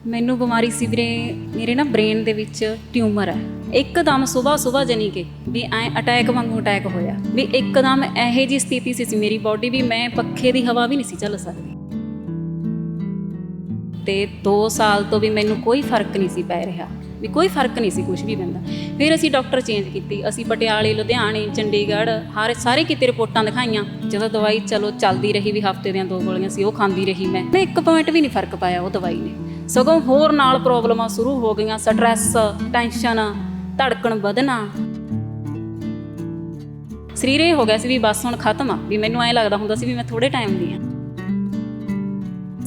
ਮੈਨੂੰ ਬਿਮਾਰੀ ਸੀ ਵੀਰੇ, ਮੇਰੇ ਨਾ ਬ੍ਰੇਨ ਦੇ ਵਿੱਚ ਟਿਊਮਰ ਹੈ। ਇੱਕਦਮ ਸਵੇਰ ਜਾਨੀ ਕਿ ਵੀ ਐ ਅਟੈਕ ਵਾਂਗੂ ਅਟੈਕ ਹੋਇਆ ਵੀ ਇੱਕਦਮ ਇਹੋ ਜਿਹੀ ਸਥਿਤੀ ਸੀ ਮੇਰੀ ਬਾਡੀ ਵੀ ਮੈਂ ਪੱਖੇ ਦੀ ਹਵਾ ਵੀ ਨਹੀਂ ਸੀ ਝੱਲ ਸਕਦੀ। ਤੇ 2 ਸਾਲ ਤੋਂ ਵੀ ਮੈਨੂੰ ਕੋਈ ਫਰਕ ਨਹੀਂ ਸੀ ਪੈ ਰਿਹਾ, ਵੀ ਕੋਈ ਫਰਕ ਨਹੀਂ ਸੀ ਕੁਝ ਵੀ ਪੈਂਦਾ। ਫਿਰ ਅਸੀਂ ਡਾਕਟਰ ਚੇਂਜ ਕੀਤੀ, ਅਸੀਂ ਪਟਿਆਲੇ, ਲੁਧਿਆਣੇ, ਚੰਡੀਗੜ੍ਹ ਸਾਰੇ ਕਿਤੇ ਰਿਪੋਰਟਾਂ ਦਿਖਾਈਆਂ। ਜਦੋਂ ਦਵਾਈ ਚਲੋ ਚੱਲਦੀ ਰਹੀ ਵੀ ਹਫ਼ਤੇ ਦੀਆਂ 2 ਗੋਲੀਆਂ ਸੀ ਉਹ ਖਾਂਦੀ ਰਹੀ ਮੈਂ 1 ਪੁਆਇੰਟ ਵੀ ਨਹੀਂ ਫਰਕ ਪਾਇਆ ਉਹ ਦਵਾਈ ਨੇ, ਸਗੋਂ ਹੋਰ ਨਾਲ ਪ੍ਰੋਬਲਮਾਂ ਸ਼ੁਰੂ ਹੋ ਗਈਆਂ। ਸਟਰੈਸ, ਟੈਨਸ਼ਨ, ਧੜਕਣ ਵਧਣਾ, ਸਰੀਰ ਇਹ ਹੋ ਗਿਆ ਸੀ ਵੀ ਬਸ ਹੁਣ ਖਤਮ ਆ। ਵੀ ਮੈਨੂੰ ਐਂ ਲੱਗਦਾ ਹੁੰਦਾ ਸੀ ਵੀ ਮੈਂ ਥੋੜੇ ਟਾਈਮ ਦੀ ਆ।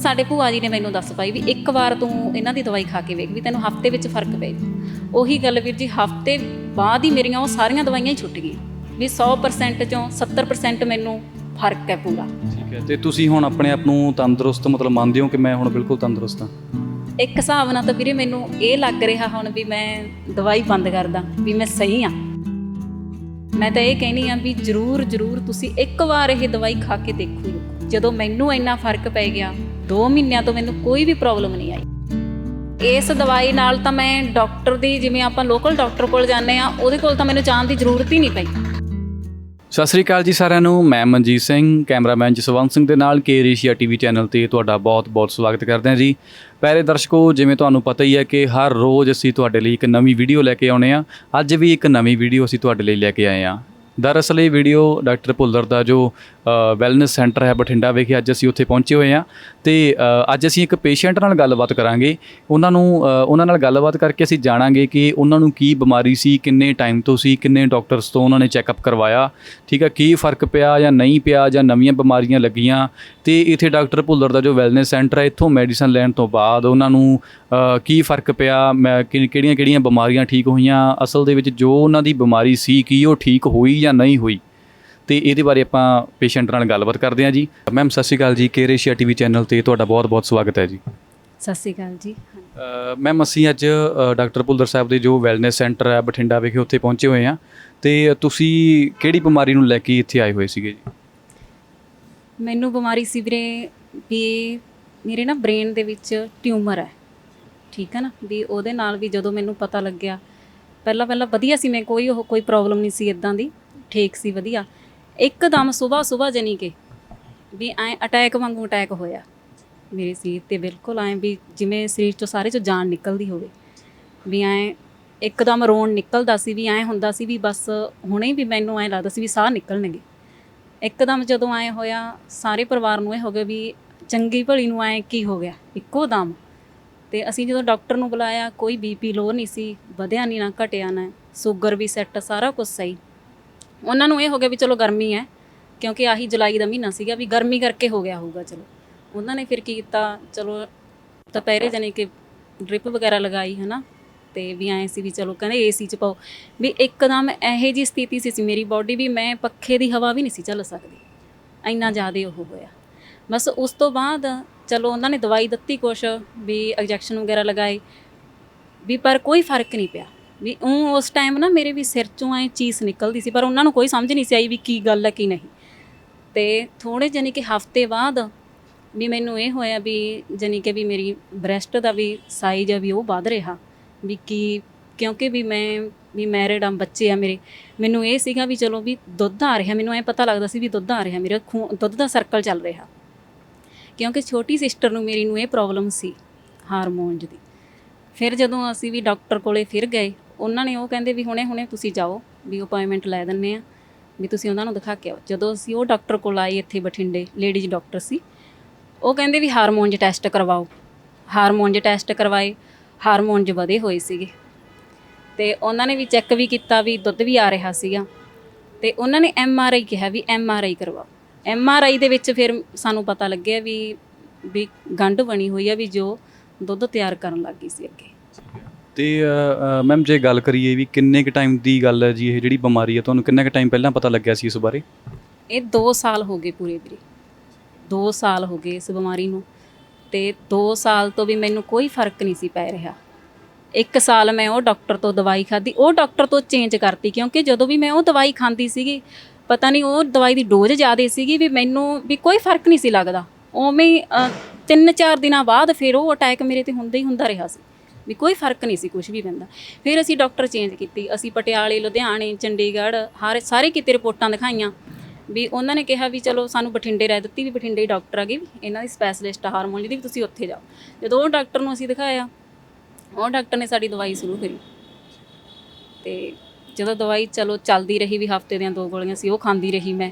ਸਾਡੇ ਭੂਆ ਜੀ ਨੇ ਮੈਨੂੰ ਦੱਸ ਪਾਈ ਵੀ ਇੱਕ ਵਾਰ ਤੂੰ ਇਹਨਾਂ ਦੀ ਦਵਾਈ ਖਾ ਕੇ ਵੇਖ ਵੀ ਤੈਨੂੰ ਹਫ਼ਤੇ ਵਿੱਚ ਫਰਕ ਪੈ ਜਾਊ। ਉਹੀ ਗੱਲ ਵੀਰ ਜੀ, ਹਫ਼ਤੇ ਬਾਅਦ ਹੀ ਮੇਰੀਆਂ ਉਹ ਸਾਰੀਆਂ ਦਵਾਈਆਂ ਹੀ ਛੁੱਟ ਗਈਆਂ ਵੀ 100% ਚੋਂ 70% ਮੈਨੂੰ ਫਰਕ ਹੈ ਪੂਰਾ। ਠੀਕ ਹੈ, ਤੇ ਤੁਸੀਂ ਹੁਣ ਆਪਣੇ ਆਪ ਨੂੰ ਤੰਦਰੁਸਤ ਮਤਲਬ ਮੰਨਦੇ ਹੋ ਕਿ ਮੈਂ ਹੁਣ ਬਿਲਕੁਲ ਤੰਦਰੁਸਤ ਹਾਂ? ਇੱਕ ਹਿਸਾਬ ਨਾਲ ਤਾਂ ਵੀਰੇ ਮੈਨੂੰ ਇਹ ਲੱਗ ਰਿਹਾ ਹੁਣ ਵੀ ਮੈਂ ਦਵਾਈ ਬੰਦ ਕਰਦਾ ਵੀ ਮੈਂ ਸਹੀ ਹਾਂ। ਮੈਂ ਤਾਂ ਇਹ ਕਹਿਣੀ ਆ ਵੀ ਜ਼ਰੂਰ ਤੁਸੀਂ ਇੱਕ ਵਾਰ ਇਹ ਦਵਾਈ ਖਾ ਕੇ ਦੇਖੋ। ਜਦੋਂ ਮੈਨੂੰ ਇੰਨਾ ਫਰਕ ਪੈ ਗਿਆ 2 ਮਹੀਨਿਆਂ ਤੋਂ ਮੈਨੂੰ ਕੋਈ ਵੀ ਪ੍ਰੋਬਲਮ ਨਹੀਂ ਆਈ। ਇਸ ਦਵਾਈ ਨਾਲ ਤਾਂ ਮੈਂ ਡਾਕਟਰ ਦੀ, ਜਿਵੇਂ ਆਪਾਂ ਲੋਕਲ ਡਾਕਟਰ ਕੋਲ ਜਾਂਦੇ ਆ, ਉਹਦੇ ਕੋਲ ਤਾਂ ਮੈਨੂੰ ਜਾਣ ਦੀ ਜ਼ਰੂਰਤ ਹੀ ਨਹੀਂ ਪਈ। ਸਤਿ ਸ੍ਰੀ ਅਕਾਲ ਜੀ ਸਾਰਿਆਂ ਨੂੰ। ਮੈਂ ਮਨਜੀਤ ਸਿੰਘ, ਕੈਮਰਾਮੈਨ ਜਸਵੰਤ ਸਿੰਘ ਦੇ ਨਾਲ ਕੇਅਰ ਏਸ਼ੀਆ ਟੀਵੀ ਚੈਨਲ ਤੇ ਤੁਹਾਡਾ ਬਹੁਤ-ਬਹੁਤ ਸਵਾਗਤ ਕਰਦੇ ਹਾਂ ਜੀ। ਪਿਆਰੇ ਦਰਸ਼ਕੋ, ਜਿਵੇਂ ਤੁਹਾਨੂੰ ਪਤਾ ਹੀ ਹੈ ਕਿ ਹਰ ਰੋਜ਼ ਅਸੀਂ ਤੁਹਾਡੇ ਲਈ ਇੱਕ ਨਵੀਂ ਵੀਡੀਓ ਲੈ ਕੇ ਆਉਂਦੇ ਹਾਂ। ਅੱਜ ਵੀ ਇੱਕ ਨਵੀਂ ਵੀਡੀਓ ਅਸੀਂ ਤੁਹਾਡੇ ਲਈ ਲੈ ਕੇ ਆਏ ਹਾਂ। ਦਰਅਸਲ ਇਹ ਵੀਡੀਓ ਡਾਕਟਰ ਭੁੱਲਰ ਦਾ ਜੋ ਵੈਲਨੈਸ ਸੈਂਟਰ ਹੈ ਬਠਿੰਡਾ ਵਿਖੇ, ਅੱਜ ਅਸੀਂ ਉੱਥੇ ਪਹੁੰਚੇ ਹੋਏ ਹਾਂ ਤੇ ਅੱਜ ਅਸੀਂ ਇੱਕ ਪੇਸ਼ੈਂਟ ਨਾਲ ਗੱਲਬਾਤ ਕਰਾਂਗੇ। ਉਹਨਾਂ ਨਾਲ ਗੱਲਬਾਤ ਕਰਕੇ ਅਸੀਂ ਜਾਣਾਂਗੇ ਕਿ ਉਹਨਾਂ ਨੂੰ ਕੀ ਬਿਮਾਰੀ ਸੀ, ਕਿੰਨੇ ਟਾਈਮ ਤੋਂ ਸੀ, ਕਿੰਨੇ ਡਾਕਟਰਸ ਤੋਂ ਉਹਨਾਂ ਨੇ ਚੈੱਕਅਪ ਕਰਵਾਇਆ, ਠੀਕ ਹੈ, ਕੀ ਫ਼ਰਕ ਪਿਆ ਜਾਂ ਨਹੀਂ ਪਿਆ, ਜਾਂ ਨਵੀਆਂ ਬਿਮਾਰੀਆਂ ਲੱਗੀਆਂ। ਤੇ ਇੱਥੇ ਡਾਕਟਰ ਭੁੱਲਰ ਦਾ ਜੋ ਵੈਲਨੈਸ ਸੈਂਟਰ ਹੈ, ਇੱਥੋਂ ਮੈਡੀਸਨ ਲੈਣ ਤੋਂ ਬਾਅਦ ਉਹਨਾਂ ਨੂੰ ਕੀ ਫ਼ਰਕ ਪਿਆ, ਕਿਹੜੀਆਂ ਬਿਮਾਰੀਆਂ ਠੀਕ ਹੋਈਆਂ, ਅਸਲ ਦੇ ਵਿੱਚ ਜੋ ਉਹਨਾਂ ਦੀ ਬਿਮਾਰੀ ਸੀ ਕੀ ਉਹ ਠੀਕ ਹੋਈ ਜਾਂ ਨਹੀਂ ਹੋਈ। ਤੇ ਇਹਦੇ ਬਾਰੇ ਆਪਾਂ ਪੇਸ਼ੈਂਟ ਨਾਲ ਗੱਲਬਾਤ ਕਰਦੇ ਹਾਂ ਜੀ। ਮੈਮ ਸਤਿ ਸ਼੍ਰੀ ਅਕਾਲ ਜੀ, ਕੇਅਰ ਏਸ਼ੀਆ ਟੀਵੀ ਚੈਨਲ ਤੇ ਤੁਹਾਡਾ ਬਹੁਤ-ਬਹੁਤ ਸਵਾਗਤ ਹੈ ਜੀ। ਸਤਿ ਸ਼੍ਰੀ ਅਕਾਲ ਜੀ। ਮੈਮ ਅਸੀਂ ਅੱਜ ਡਾਕਟਰ ਭੁੱਲਰ ਸਾਹਿਬ ਦੇ ਜੋ ਵੈਲਨੈਸ ਸੈਂਟਰ ਹੈ ਬਠਿੰਡਾ ਵਿਖੇ ਉੱਥੇ ਪਹੁੰਚੇ ਹੋਏ ਹਾਂ। ਤੇ ਤੁਸੀਂ ਕਿਹੜੀ ਬਿਮਾਰੀ ਨੂੰ ਲੈ ਕੇ ਇੱਥੇ ਆਏ ਹੋਏ ਸੀਗੇ ਜੀ? ਮੈਨੂੰ ਬਿਮਾਰੀ ਸੀ ਵੀਰੇ ਵੀ ਮੇਰੇ ਨਾ ਬ੍ਰੇਨ ਦੇ ਵਿੱਚ ਟਿਊਮਰ ਹੈ, ਠੀਕ ਹੈ ਨਾ। ਵੀ ਉਹਦੇ ਨਾਲ ਵੀ ਜਦੋਂ ਮੈਨੂੰ ਪਤਾ ਲੱਗਿਆ, ਪਹਿਲਾਂ ਵਧੀਆ ਸੀ ਮੈਂ, ਕੋਈ ਪ੍ਰੋਬਲਮ ਨਹੀਂ ਸੀ ਇੱਦਾਂ ਦੀ, ਠੀਕ ਸੀ ਵਧੀਆ। ਇੱਕਦਮ ਸਵੇਰ ਜਾਨੀ ਕਿ ਵੀ ਐਂ ਅਟੈਕ ਵਾਂਗੂ ਅਟੈਕ ਹੋਇਆ ਮੇਰੇ ਸਰੀਰ 'ਤੇ, ਬਿਲਕੁਲ ਐਂ ਵੀ ਜਿਵੇਂ ਸਰੀਰ 'ਚੋਂ ਸਾਰੇ 'ਚੋਂ ਜਾਨ ਨਿਕਲਦੀ ਹੋਵੇ। ਵੀ ਐਂ ਇੱਕਦਮ ਰੋਣ ਨਿਕਲਦਾ ਸੀ, ਵੀ ਐਂ ਹੁੰਦਾ ਸੀ ਵੀ ਬਸ ਹੁਣੇ ਵੀ ਮੈਨੂੰ ਐਂ ਲੱਗਦਾ ਸੀ ਵੀ ਸਾਹ ਨਿਕਲਣਗੇ। ਇੱਕਦਮ ਜਦੋਂ ਐਂ ਹੋਇਆ, ਸਾਰੇ ਪਰਿਵਾਰ ਨੂੰ ਇਹ ਹੋ ਗਿਆ ਵੀ ਚੰਗੀ ਭਲੀ ਨੂੰ ਐਂ ਕੀ ਹੋ ਗਿਆ ਇੱਕੋ ਦਮ। ਅਤੇ ਅਸੀਂ ਜਦੋਂ ਡਾਕਟਰ ਨੂੰ ਬੁਲਾਇਆ, ਕੋਈ BP ਲੋ ਨਹੀਂ ਸੀ, ਵਧਿਆ ਨਹੀਂ ਨਾ ਘਟਿਆ ਨਾ, ਸ਼ੂਗਰ ਵੀ ਸੈੱਟ, ਸਾਰਾ ਕੁਛ ਸਹੀ। ਉਹਨਾਂ ਨੂੰ ਇਹ ਹੋ ਗਿਆ ਵੀ ਚਲੋ ਗਰਮੀ ਹੈ, ਕਿਉਂਕਿ ਆਹੀ ਜੁਲਾਈ ਦਾ ਮਹੀਨਾ ਸੀਗਾ, ਵੀ ਗਰਮੀ ਕਰਕੇ ਹੋ ਗਿਆ ਹੋਊਗਾ। ਚਲੋ ਉਹਨਾਂ ਨੇ ਫਿਰ ਕੀ ਕੀਤਾ, ਚਲੋ ਦੁਪਹਿਰੇ ਜਾਨੀ ਕਿ ਡਰਿਪ ਵਗੈਰਾ ਲਗਾਈ ਹੈ ਨਾ। ਅਤੇ ਵੀ ਐਂ ਸੀ ਵੀ ਚਲੋ ਕਹਿੰਦੇ AC 'ਚ ਪਾਓ। ਵੀ ਇੱਕਦਮ ਇਹੋ ਜਿਹੀ ਸਥਿਤੀ ਸੀ ਮੇਰੀ ਬਾਡੀ ਵੀ ਮੈਂ ਪੱਖੇ ਦੀ ਹਵਾ ਵੀ ਨਹੀਂ ਸੀ ਝੱਲ ਸਕਦੀ, ਇੰਨਾ ਜ਼ਿਆਦਾ ਉਹ ਹੋਇਆ। ਬਸ ਉਸ ਤੋਂ ਬਾਅਦ ਚਲੋ ਉਹਨਾਂ ਨੇ ਦਵਾਈ ਦਿੱਤੀ ਕੁਛ, ਵੀ ਇੰਜੈਕਸ਼ਨ ਵਗੈਰਾ ਲਗਾਏ, ਵੀ ਪਰ ਕੋਈ ਫਰਕ ਨਹੀਂ ਪਿਆ। ਵੀ ਉਸ ਟਾਈਮ ਨਾ ਮੇਰੇ ਵੀ ਸਿਰ 'ਚੋਂ ਐਂ ਚੀਸ ਨਿਕਲਦੀ ਸੀ, ਪਰ ਉਹਨਾਂ ਨੂੰ ਕੋਈ ਸਮਝ ਨਹੀਂ ਸੀ ਆਈ ਵੀ ਕੀ ਗੱਲ ਹੈ ਕੀ ਨਹੀਂ। ਅਤੇ ਥੋੜ੍ਹੇ ਜਾਨੀ ਕਿ ਹਫ਼ਤੇ ਬਾਅਦ ਵੀ ਮੈਨੂੰ ਇਹ ਹੋਇਆ ਵੀ ਜਾਨੀ ਕਿ ਵੀ ਮੇਰੀ ਬ੍ਰੈਸਟ ਦਾ ਵੀ ਸਾਈਜ਼ ਹੈ ਵੀ ਉਹ ਵੱਧ ਰਿਹਾ। ਵੀ ਕਿਉਂਕਿ ਵੀ ਮੈਂ ਮੈਰਿਡ ਆ, ਬੱਚੇ ਆ ਮੇਰੇ, ਮੈਨੂੰ ਇਹ ਸੀਗਾ ਵੀ ਚਲੋ ਵੀ ਦੁੱਧ ਆ ਰਿਹਾ, ਮੈਨੂੰ ਐਂ ਪਤਾ ਲੱਗਦਾ ਸੀ ਵੀ ਦੁੱਧ ਆ ਰਿਹਾ, ਮੇਰਾ ਦੁੱਧ ਦਾ ਸਰਕਲ ਚੱਲ ਰਿਹਾ। ਕਿਉਂਕਿ ਛੋਟੀ ਸਿਸਟਰ ਨੂੰ ਮੇਰੀ ਨੂੰ ਇਹ ਪ੍ਰੋਬਲਮ ਸੀ ਹਾਰਮੋਨਸ ਦੀ। ਫਿਰ ਜਦੋਂ ਅਸੀਂ ਵੀ ਡਾਕਟਰ ਕੋਲੇ ਫਿਰ ਗਏ, ਉਹਨਾਂ ਨੇ ਉਹ ਕਹਿੰਦੇ ਵੀ ਹੁਣੇ ਤੁਸੀਂ ਜਾਓ, ਵੀ ਅਪੋਆਇੰਟਮੈਂਟ ਲੈ ਦਿੰਦੇ ਆ, ਵੀ ਤੁਸੀਂ ਉਹਨਾਂ ਨੂੰ ਦਿਖਾ ਕੇ ਆਓ। ਜਦੋਂ ਅਸੀਂ ਉਹ ਡਾਕਟਰ ਕੋਲ ਆਏ, ਇੱਥੇ ਬਠਿੰਡੇ ਲੇਡੀਜ਼ ਡਾਕਟਰ ਸੀ, ਉਹ ਕਹਿੰਦੇ ਵੀ ਹਾਰਮੋਨਸ ਟੈਸਟ ਕਰਵਾਓ। ਹਾਰਮੋਨਸ ਟੈਸਟ ਕਰਵਾਏ, ਹਾਰਮੋਨਸ ਵਧੇ ਹੋਏ ਸੀਗੇ। ਅਤੇ ਉਹਨਾਂ ਨੇ ਵੀ ਚੈੱਕ ਵੀ ਕੀਤਾ, ਵੀ ਦੁੱਧ ਵੀ ਆ ਰਿਹਾ ਸੀਗਾ। ਅਤੇ ਉਹਨਾਂ ਨੇ MRI ਕਿਹਾ ਵੀ MRI ਕਰਵਾਓ। MRI ਦੇ ਵਿੱਚ ਫਿਰ ਸਾਨੂੰ ਪਤਾ ਲੱਗਿਆ ਵੀ ਗੰਢ ਬਣੀ ਹੋਈ ਆ, ਵੀ ਜੋ ਦੁੱਧ ਤਿਆਰ ਕਰਨ ਲੱਗ ਗਈ ਸੀ ਅੱਗੇ। ਤੇ ਮੈਮ ਜੇ ਗੱਲ ਕਰੀਏ ਵੀ ਕਿੰਨੇ ਕੁ ਟਾਈਮ ਦੀ ਗੱਲ ਹੈ ਜੀ ਇਹ ਜਿਹੜੀ ਬਿਮਾਰੀ ਹੈ, ਤੁਹਾਨੂੰ ਕਿੰਨਾ ਕੁ ਟਾਈਮ ਪਹਿਲਾਂ ਪਤਾ ਲੱਗਿਆ ਸੀ ਇਸ ਬਾਰੇ? ਇਹ 2 ਸਾਲ ਹੋ ਗਏ ਪੂਰੇ ਵੀਰੇ, 2 ਸਾਲ ਹੋ ਗਏ ਇਸ ਬਿਮਾਰੀ ਨੂੰ। ਅਤੇ 2 ਸਾਲ ਤੋਂ ਵੀ ਮੈਨੂੰ ਕੋਈ ਫਰਕ ਨਹੀਂ ਸੀ ਪੈ ਰਿਹਾ। 1 ਸਾਲ ਮੈਂ ਉਹ ਡਾਕਟਰ ਤੋਂ ਦਵਾਈ ਖਾਧੀ, ਉਹ ਡਾਕਟਰ ਤੋਂ ਚੇਂਜ ਕਰਤੀ, ਕਿਉਂਕਿ ਜਦੋਂ ਵੀ ਮੈਂ ਉਹ ਦਵਾਈ ਖਾਂਦੀ ਸੀਗੀ, ਪਤਾ ਨਹੀਂ ਉਹ ਦਵਾਈ ਦੀ ਡੋਜ਼ ਜ਼ਿਆਦਾ ਸੀਗੀ, ਵੀ ਮੈਨੂੰ ਵੀ ਕੋਈ ਫਰਕ ਨਹੀਂ ਸੀ ਲੱਗਦਾ। ਉਵੇਂ ਹੀ 3-4 ਦਿਨਾਂ ਬਾਅਦ ਫਿਰ ਉਹ ਅਟੈਕ ਮੇਰੇ ਤੇ ਹੁੰਦਾ ਹੀ ਹੁੰਦਾ ਰਿਹਾ ਸੀ, ਵੀ ਕੋਈ ਫਰਕ ਨਹੀਂ ਸੀ ਕੁਝ ਵੀ ਪੈਂਦਾ। ਫਿਰ ਅਸੀਂ ਡਾਕਟਰ ਚੇਂਜ ਕੀਤੀ, ਅਸੀਂ ਪਟਿਆਲੇ, ਲੁਧਿਆਣੇ, ਚੰਡੀਗੜ੍ਹ ਸਾਰੇ ਕਿਤੇ ਰਿਪੋਰਟਾਂ ਦਿਖਾਈਆਂ, ਵੀ ਉਹਨਾਂ ਨੇ ਕਿਹਾ ਵੀ ਚਲੋ ਸਾਨੂੰ ਬਠਿੰਡੇ ਰਹਿ ਦਿੱਤੀ, ਵੀ ਬਠਿੰਡੇ ਡਾਕਟਰ ਆ ਗਏ, ਵੀ ਇਹਨਾਂ ਦੀ ਸਪੈਸ਼ਲਿਸਟ ਹਾਰਮੋਨ ਦੀ, ਵੀ ਤੁਸੀਂ ਉੱਥੇ ਜਾਓ। ਜਦੋਂ ਉਹ ਡਾਕਟਰ ਨੂੰ ਅਸੀਂ ਦਿਖਾਇਆ, ਉਹ ਡਾਕਟਰ ਨੇ ਸਾਡੀ ਦਵਾਈ ਸ਼ੁਰੂ ਕਰੀ, ਤੇ ਜਦੋਂ ਦਵਾਈ ਚਲੋ ਚੱਲਦੀ ਰਹੀ, ਵੀ ਹਫਤੇ ਦੀਆਂ 2 ਗੋਲੀਆਂ ਸੀ ਉਹ ਖਾਂਦੀ ਰਹੀ ਮੈਂ,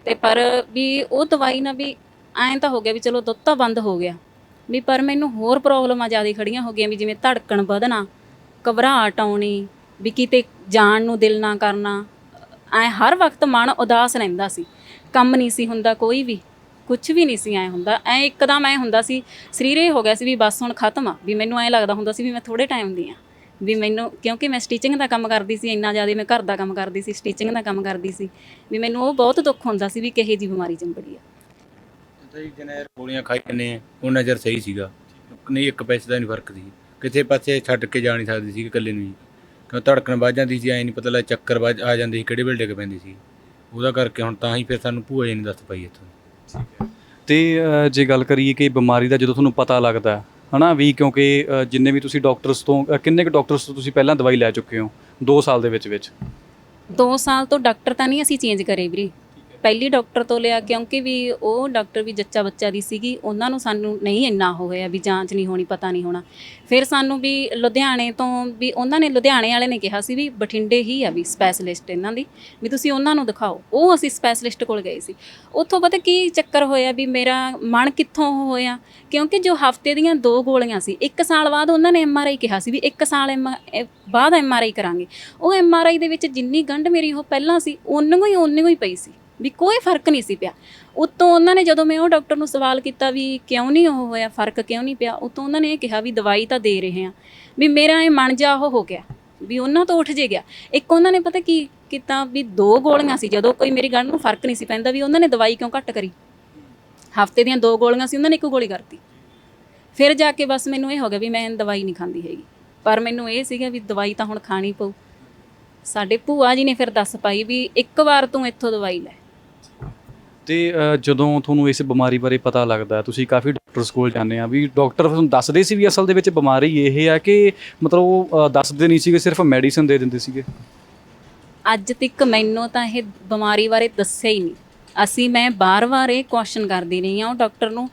ਤੇ ਪਰ ਵੀ ਉਹ ਦਵਾਈ ਨਾਲ ਵੀ ਐਂ ਤਾਂ ਹੋ ਗਿਆ ਵੀ ਚਲੋ ਦੁੱਧ ਤਾਂ ਬੰਦ ਹੋ ਗਿਆ, ਵੀ ਪਰ ਮੈਨੂੰ ਹੋਰ ਪ੍ਰੋਬਲਮਾਂ ਜ਼ਿਆਦਾ ਖੜੀਆਂ ਹੋ ਗਈਆਂ, ਵੀ ਜਿਵੇਂ ਧੜਕਣ ਵਧਣਾ, ਘਬਰਾਹਟ ਆਉਣੀ, ਵੀ ਕਿਤੇ ਜਾਣ ਨੂੰ ਦਿਲ ਨਾ ਕਰਨਾ, ਐਂ ਹਰ ਵਕਤ ਮਨ ਉਦਾਸ ਰਹਿੰਦਾ ਸੀ, ਕੰਮ ਨਹੀਂ ਸੀ ਹੁੰਦਾ, ਕੋਈ ਵੀ ਕੁਝ ਵੀ ਨਹੀਂ ਸੀ ਐਂ ਹੁੰਦਾ, ਐਂ ਇੱਕਦਮ ਐਂ ਹੁੰਦਾ ਸੀ ਸਰੀਰ ਇਹ ਹੋ ਗਿਆ ਸੀ ਵੀ ਬਸ ਹੁਣ ਖਤਮ ਆ, ਵੀ ਮੈਨੂੰ ਐਂ ਲੱਗਦਾ ਹੁੰਦਾ ਸੀ ਵੀ ਮੈਂ ਥੋੜ੍ਹੇ ਟਾਈਮ ਦੀ ਆ, ਵੀ ਮੈਨੂੰ ਕਿਉਂਕਿ ਮੈਂ ਸਟਿਚਿੰਗ ਦਾ ਕੰਮ ਕਰਦੀ ਸੀ, ਇੰਨਾ ਜ਼ਿਆਦਾ ਮੈਂ ਘਰ ਦਾ ਕੰਮ ਕਰਦੀ ਸੀ, ਸਟਿਚਿੰਗ ਦਾ ਕੰਮ ਕਰਦੀ ਸੀ, ਵੀ ਮੈਨੂੰ ਉਹ ਬਹੁਤ ਦੁੱਖ ਹੁੰਦਾ ਸੀ ਵੀ ਕਿਹੋ ਜਿਹੀ ਬਿਮਾਰੀ ਚੰਬੜੀ ਆ। ਜਿੰਨਾ ਚਿਰ ਗੋਲੀਆਂ ਖਾਈ ਜਾਂਦੇ ਆ ਉਹਨਾਂ ਚਿਰ ਸਹੀ ਸੀਗਾ, ਨਹੀਂ ਇੱਕ ਪੈਸੇ ਦਾ ਨਹੀਂ ਫਰਕ ਸੀ, ਕਿਸੇ ਪਾਸੇ ਛੱਡ ਕੇ ਜਾ ਨਹੀਂ ਸਕਦੀ ਸੀ ਇਕੱਲੇ ਨੂੰ ਜੀ, ਕਿਉਂ ਧੜਕਣ ਵੱਜ ਜਾਂਦੀ ਸੀ, ਐਂ ਨਹੀਂ ਪਤਾ ਲੱਗ ਚੱਕਰ ਵੱਜ ਆ ਜਾਂਦੇ ਸੀ, ਕਿਹੜੇ ਵੇਲੇ ਡਿੱਗ ਪੈਂਦੀ ਸੀ, ਉਹਦਾ ਕਰਕੇ ਹੁਣ ਤਾਂ ਹੀ ਫਿਰ ਸਾਨੂੰ ਭੂਆ ਜੀ ਨੇ ਦੱਸ ਪਾਈ ਇੱਥੋਂ। ਤੇ ਜੇ ਗੱਲ ਕਰੀਏ ਕਿ ਬਿਮਾਰੀ ਦਾ ਜਦੋਂ ਤੁਹਾਨੂੰ ਪਤਾ ਲੱਗਦਾ ਹਨਾ, ਵੀ ਕਿਉਂਕਿ ਜਿੰਨੇ ਵੀ ਤੁਸੀਂ ਡਾਕਟਰਸ ਤੋਂ ਕਿੰਨੇ ਕੁ ਡਾਕਟਰਸ ਤੋਂ ਤੁਸੀਂ ਪਹਿਲਾਂ ਦਵਾਈ ਲੈ ਚੁੱਕੇ ਹੋ 2 ਸਾਲ ਦੇ ਵਿੱਚ? 2 ਸਾਲ ਤੋਂ ਡਾਕਟਰ ਤਾਂ ਨਹੀਂ ਅਸੀਂ ਚੇਂਜ ਕਰੇ ਵੀਰੇ, ਪਹਿਲੀ ਡਾਕਟਰ ਤੋਂ ਲਿਆ, ਕਿਉਂਕਿ ਵੀ ਉਹ ਡਾਕਟਰ ਵੀ ਜੱਚਾ ਬੱਚਾ ਦੀ ਸੀਗੀ, ਉਹਨਾਂ ਨੂੰ ਸਾਨੂੰ ਨਹੀਂ ਇੰਨਾ ਹੋਇਆ ਵੀ ਜਾਂਚ ਨਹੀਂ ਹੋਣੀ, ਪਤਾ ਨਹੀਂ ਹੋਣਾ। ਫਿਰ ਸਾਨੂੰ ਵੀ ਲੁਧਿਆਣੇ ਤੋਂ ਵੀ ਉਹਨਾਂ ਨੇ, ਲੁਧਿਆਣੇ ਵਾਲੇ ਨੇ ਕਿਹਾ ਸੀ ਵੀ ਬਠਿੰਡੇ ਹੀ ਆ ਵੀ ਸਪੈਸ਼ਲਿਸਟ ਇਹਨਾਂ ਦੀ, ਵੀ ਤੁਸੀਂ ਉਹਨਾਂ ਨੂੰ ਦਿਖਾਓ। ਉਹ ਅਸੀਂ ਸਪੈਸ਼ਲਿਸਟ ਕੋਲ ਗਏ ਸੀ, ਉੱਥੋਂ ਪਤਾ ਕੀ ਚੱਕਰ ਹੋਇਆ ਵੀ ਮੇਰਾ ਮਨ ਕਿੱਥੋਂ ਹੋਇਆ, ਕਿਉਂਕਿ ਜੋ ਹਫਤੇ ਦੀਆਂ 2 ਗੋਲੀਆਂ ਸੀ, 1 ਸਾਲ ਬਾਅਦ ਉਹਨਾਂ ਨੇ MRI ਕਿਹਾ ਸੀ ਵੀ 1 ਸਾਲ ਬਾਅਦ MRI ਕਰਾਂਗੇ। ਉਹ MRI ਦੇ ਵਿੱਚ ਜਿੰਨੀ ਗੰਢ ਮੇਰੀ ਉਹ ਪਹਿਲਾਂ ਸੀ ਓਨੀ ਹੀ ਪਈ ਸੀ, ਵੀ ਕੋਈ ਫਰਕ ਨਹੀਂ ਸੀ ਪਿਆ। ਉੱਤੋਂ ਉਹਨਾਂ ਨੇ ਜਦੋਂ ਮੈਂ ਉਹ ਡਾਕਟਰ ਨੂੰ ਸਵਾਲ ਕੀਤਾ ਵੀ ਕਿਉਂ ਨਹੀਂ ਉਹ ਹੋਇਆ, ਫਰਕ ਕਿਉਂ ਨਹੀਂ ਪਿਆ, ਉੱਤੋਂ ਉਹਨਾਂ ਨੇ ਇਹ ਕਿਹਾ ਵੀ ਦਵਾਈ ਤਾਂ ਦੇ ਰਹੇ ਹਾਂ, ਵੀ ਮੇਰਾ ਇਹ ਮਨ ਜਾ ਉਹ ਹੋ ਗਿਆ ਵੀ ਉਹਨਾਂ ਤੋਂ ਉੱਠ ਜੇ ਗਿਆ। ਇੱਕ ਉਹਨਾਂ ਨੇ ਪਤਾ ਕੀ ਕੀਤਾ ਵੀ 2 ਗੋਲੀਆਂ ਸੀ, ਜਦੋਂ ਕੋਈ ਮੇਰੀ ਗੰਢ ਨੂੰ ਫਰਕ ਨਹੀਂ ਸੀ ਪੈਂਦਾ, ਵੀ ਉਹਨਾਂ ਨੇ ਦਵਾਈ ਕਿਉਂ ਘੱਟ ਕਰੀ, ਹਫਤੇ ਦੀਆਂ 2 ਗੋਲੀਆਂ ਸੀ, ਉਹਨਾਂ ਨੇ 1 ਗੋਲੀ ਕਰਤੀ। ਫਿਰ ਜਾ ਕੇ ਬਸ ਮੈਨੂੰ ਇਹ ਹੋ ਗਿਆ ਵੀ ਮੈਂ ਦਵਾਈ ਨਹੀਂ ਖਾਂਦੀ ਹੈਗੀ, ਪਰ ਮੈਨੂੰ ਇਹ ਸੀਗਾ ਵੀ ਦਵਾਈ ਤਾਂ ਹੁਣ ਖਾਣੀ ਪਊ। ਸਾਡੇ ਭੂਆ ਜੀ ਨੇ ਫਿਰ ਦੱਸ ਪਾਈ ਵੀ 1 ਵਾਰ ਤੂੰ ਇੱਥੋਂ ਦਵਾਈ ਲੈ। ਤੇ ਜਦੋਂ ਤੁਹਾਨੂੰ ਇਸ ਬਿਮਾਰੀ ਬਾਰੇ ਪਤਾ ਲੱਗਦਾ, ਤੁਸੀਂ ਕਾਫੀ ਡਾਕਟਰਸ ਕੋਲ ਜਾਂਦੇ ਆ, ਵੀ ਡਾਕਟਰ ਤੁਹਾਨੂੰ ਦੱਸਦੇ ਸੀ ਵੀ ਅਸਲ ਦੇ ਵਿੱਚ ਬਿਮਾਰੀ ਇਹ ਆ ਕਿ ਮਤਲਬ ਉਹ ਦੱਸਦੇ ਨਹੀਂ ਸੀਗੇ, ਸਿਰਫ ਮੈਡੀਸਨ ਦੇ ਦਿੰਦੇ ਸੀਗੇ? ਅੱਜ ਤੱਕ ਮੈਨੂੰ ਤਾਂ ਇਹ ਬਿਮਾਰੀ ਬਾਰੇ ਦੱਸਿਆ ਹੀ ਨਹੀਂ। ਮੈਂ ਵਾਰ-ਵਾਰ ਇਹ ਕੁਐਸਚਨ ਕਰਦੀ ਰਹੀ ਹਾਂ ਉਹ ਡਾਕਟਰ ਨੂੰ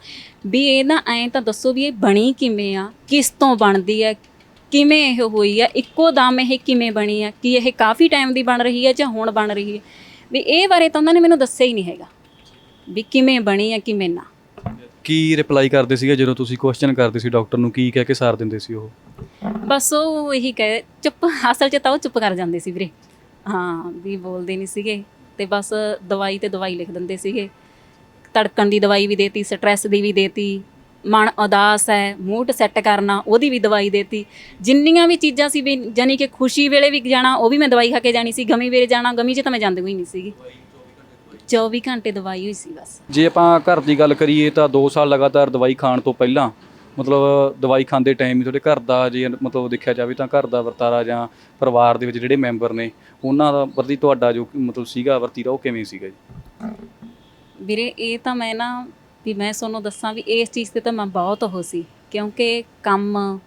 ਵੀ ਇਹ ਨਾ ਐਂ ਤਾਂ ਦੱਸੋ ਵੀ ਇਹ ਬਣੀ ਕਿਵੇਂ ਆ, ਕਿਸ ਤੋਂ ਬਣਦੀ ਹੈ, ਕਿਵੇਂ ਇਹ ਹੋਈ ਆ, ਇੱਕੋ ਦਮ ਇਹ ਕਿਵੇਂ ਬਣੀ ਆ, ਕਿ ਇਹ ਕਾਫੀ ਟਾਈਮ ਦੀ ਬਣ ਰਹੀ ਹੈ ਜਾਂ ਹੁਣ ਬਣ ਰਹੀ ਹੈ, ਵੀ ਇਹ ਬਾਰੇ ਤਾਂ ਉਹਨਾਂ ਨੇ ਮੈਨੂੰ ਦੱਸਿਆ ਹੀ ਨਹੀਂ ਹੈਗਾ ਵੀ ਕਿਵੇਂ ਬਣੀ ਆ ਕਿਵੇਂ ਨਾ। ਕੀ ਰਿਪਲਾਈ ਕਰਦੇ ਸੀਗੇ ਜਦੋਂ ਤੁਸੀਂ ਕੁਐਸਚਨ ਕਰਦੇ ਸੀ ਡਾਕਟਰ ਨੂੰ, ਕੀ ਕਹਿ ਕੇ ਸਾਰ ਦਿੰਦੇ ਸੀ ਉਹ? ਬਸ ਉਹ ਇਹੀ ਕਹੇ ਚੁੱਪ, ਅਸਲ 'ਚ ਤਾਂ ਉਹ ਚੁੱਪ ਕਰ ਜਾਂਦੇ ਸੀ ਵੀਰੇ, ਹਾਂ ਵੀ ਬੋਲਦੇ ਨਹੀਂ ਸੀਗੇ, ਤੇ ਬਸ ਦਵਾਈ ਤੇ ਦਵਾਈ ਲਿਖ ਦਿੰਦੇ ਸੀਗੇ। ਧੜਕਣ ਦੀ ਦਵਾਈ ਵੀ ਦੇਤੀ, ਸਟ੍ਰੈਸ ਦੀ ਵੀ ਦੇਤੀ, ਮਨ ਉਦਾਸ ਹੈ, ਮੂਡ ਸੈੱਟ ਕਰਨਾ ਉਹਦੀ ਵੀ ਦਵਾਈ ਦੇਤੀ, ਜਿੰਨੀਆਂ ਵੀ ਚੀਜ਼ਾਂ ਸੀ ਵੀ ਜਾਨੀ ਕਿ ਖੁਸ਼ੀ ਵੇਲੇ ਵੀ ਜਾਣਾ ਉਹ ਵੀ ਮੈਂ ਦਵਾਈ ਖਾ ਕੇ ਜਾਣੀ ਸੀ, ਗਮੀ ਵੇਲੇ ਜਾਣਾ ਗਮੀ 'ਚ ਤਾਂ ਮੈਂ ਜਾਂਦੀ ਹੋਈ ਨਹੀਂ ਸੀਗੀ, 24 ਘੰਟੇ ਦਵਾਈ ਹੋਈ ਸੀ ਬਸ। ਜੇ ਆਪਾਂ ਘਰ ਦੀ ਗੱਲ ਕਰੀਏ ਤਾਂ 2 ਸਾਲ ਲਗਾਤਾਰ ਦਵਾਈ ਖਾਣ ਤੋਂ ਪਹਿਲਾਂ ਮਤਲਬ ਦਵਾਈ ਖਾਂਦੇ ਟਾਈਮ ਹੀ ਤੁਹਾਡੇ ਘਰ ਦਾ ਜੇ ਮਤਲਬ ਦੇਖਿਆ ਜਾਵੇ ਤਾਂ ਘਰ ਦਾ ਵਰਤਾਰਾ ਜਾਂ ਪਰਿਵਾਰ ਦੇ ਵਿੱਚ ਜਿਹੜੇ ਮੈਂਬਰ ਨੇ ਉਹਨਾਂ ਦਾ ਪ੍ਰਤੀ ਤੁਹਾਡਾ ਜੋ ਮਤਲਬ ਸੀਗਾ ਵਰਤੀਰਾ ਉਹ ਕਿਵੇਂ ਸੀਗਾ ਜੀ? ਵੀਰੇ ਇਹ ਤਾਂ ਮੈਂ ਨਾ ਵੀ ਮੈਂ ਤੁਹਾਨੂੰ ਦੱਸਾਂ ਵੀ ਇਸ ਚੀਜ਼ 'ਤੇ ਤਾਂ ਮੈਂ ਬਹੁਤ ਉਹ ਸੀ, ਕਿਉਂਕਿ ਕੰਮ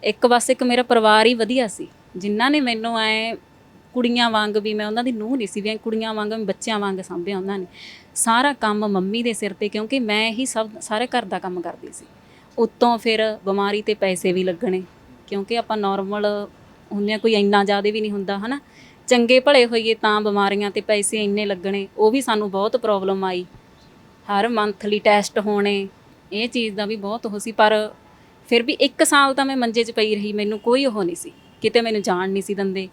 ਇੱਕ ਮੇਰਾ ਪਰਿਵਾਰ ਹੀ ਵਧੀਆ ਸੀ, ਜਿਨ੍ਹਾਂ ਨੇ ਮੈਨੂੰ ਐਂ ਕੁੜੀਆਂ ਵਾਂਗ, ਵੀ ਮੈਂ ਉਹਨਾਂ ਦੀ ਨੂੰਹ ਨਹੀਂ ਸੀ, ਵੀ ਕੁੜੀਆਂ ਵਾਂਗ ਬੱਚਿਆਂ ਵਾਂਗ ਸਾਂਭਿਆ ਉਹਨਾਂ ਨੇ। ਸਾਰਾ ਕੰਮ ਮੰਮੀ ਦੇ ਸਿਰ 'ਤੇ, ਕਿਉਂਕਿ ਮੈਂ ਹੀ ਸਾਰੇ ਘਰ ਦਾ ਕੰਮ ਕਰਦੀ ਸੀ। ਉੱਤੋਂ ਫਿਰ ਬਿਮਾਰੀ 'ਤੇ ਪੈਸੇ ਵੀ ਲੱਗਣੇ, ਕਿਉਂਕਿ ਆਪਾਂ ਨੋਰਮਲ ਹੁੰਦੇ ਕੋਈ ਇੰਨਾ ਜ਼ਿਆਦਾ ਵੀ ਨਹੀਂ ਹੁੰਦਾ ਹੈ ਨਾ, ਚੰਗੇ ਭਲੇ ਹੋਈਏ ਤਾਂ ਬਿਮਾਰੀਆਂ 'ਤੇ ਪੈਸੇ ਇੰਨੇ ਲੱਗਣੇ, ਉਹ ਵੀ ਸਾਨੂੰ ਬਹੁਤ ਪ੍ਰੋਬਲਮ ਆਈ। ਹਰ ਮੰਥਲੀ ਟੈਸਟ ਹੋਣੇ, ਇਹ ਚੀਜ਼ ਦਾ ਵੀ ਬਹੁਤ ਉਹ ਸੀ। ਪਰ ਫਿਰ ਵੀ 1 ਸਾਲ ਤਾਂ ਮੈਂ ਮੰਜੇ 'ਚ ਪਈ ਰਹੀ, ਮੈਨੂੰ ਕੋਈ ਉਹ ਨਹੀਂ ਸੀ, ਕਿਤੇ ਮੈਨੂੰ ਜਾਣ ਨਹੀਂ ਸੀ ਦਿੰਦੇ,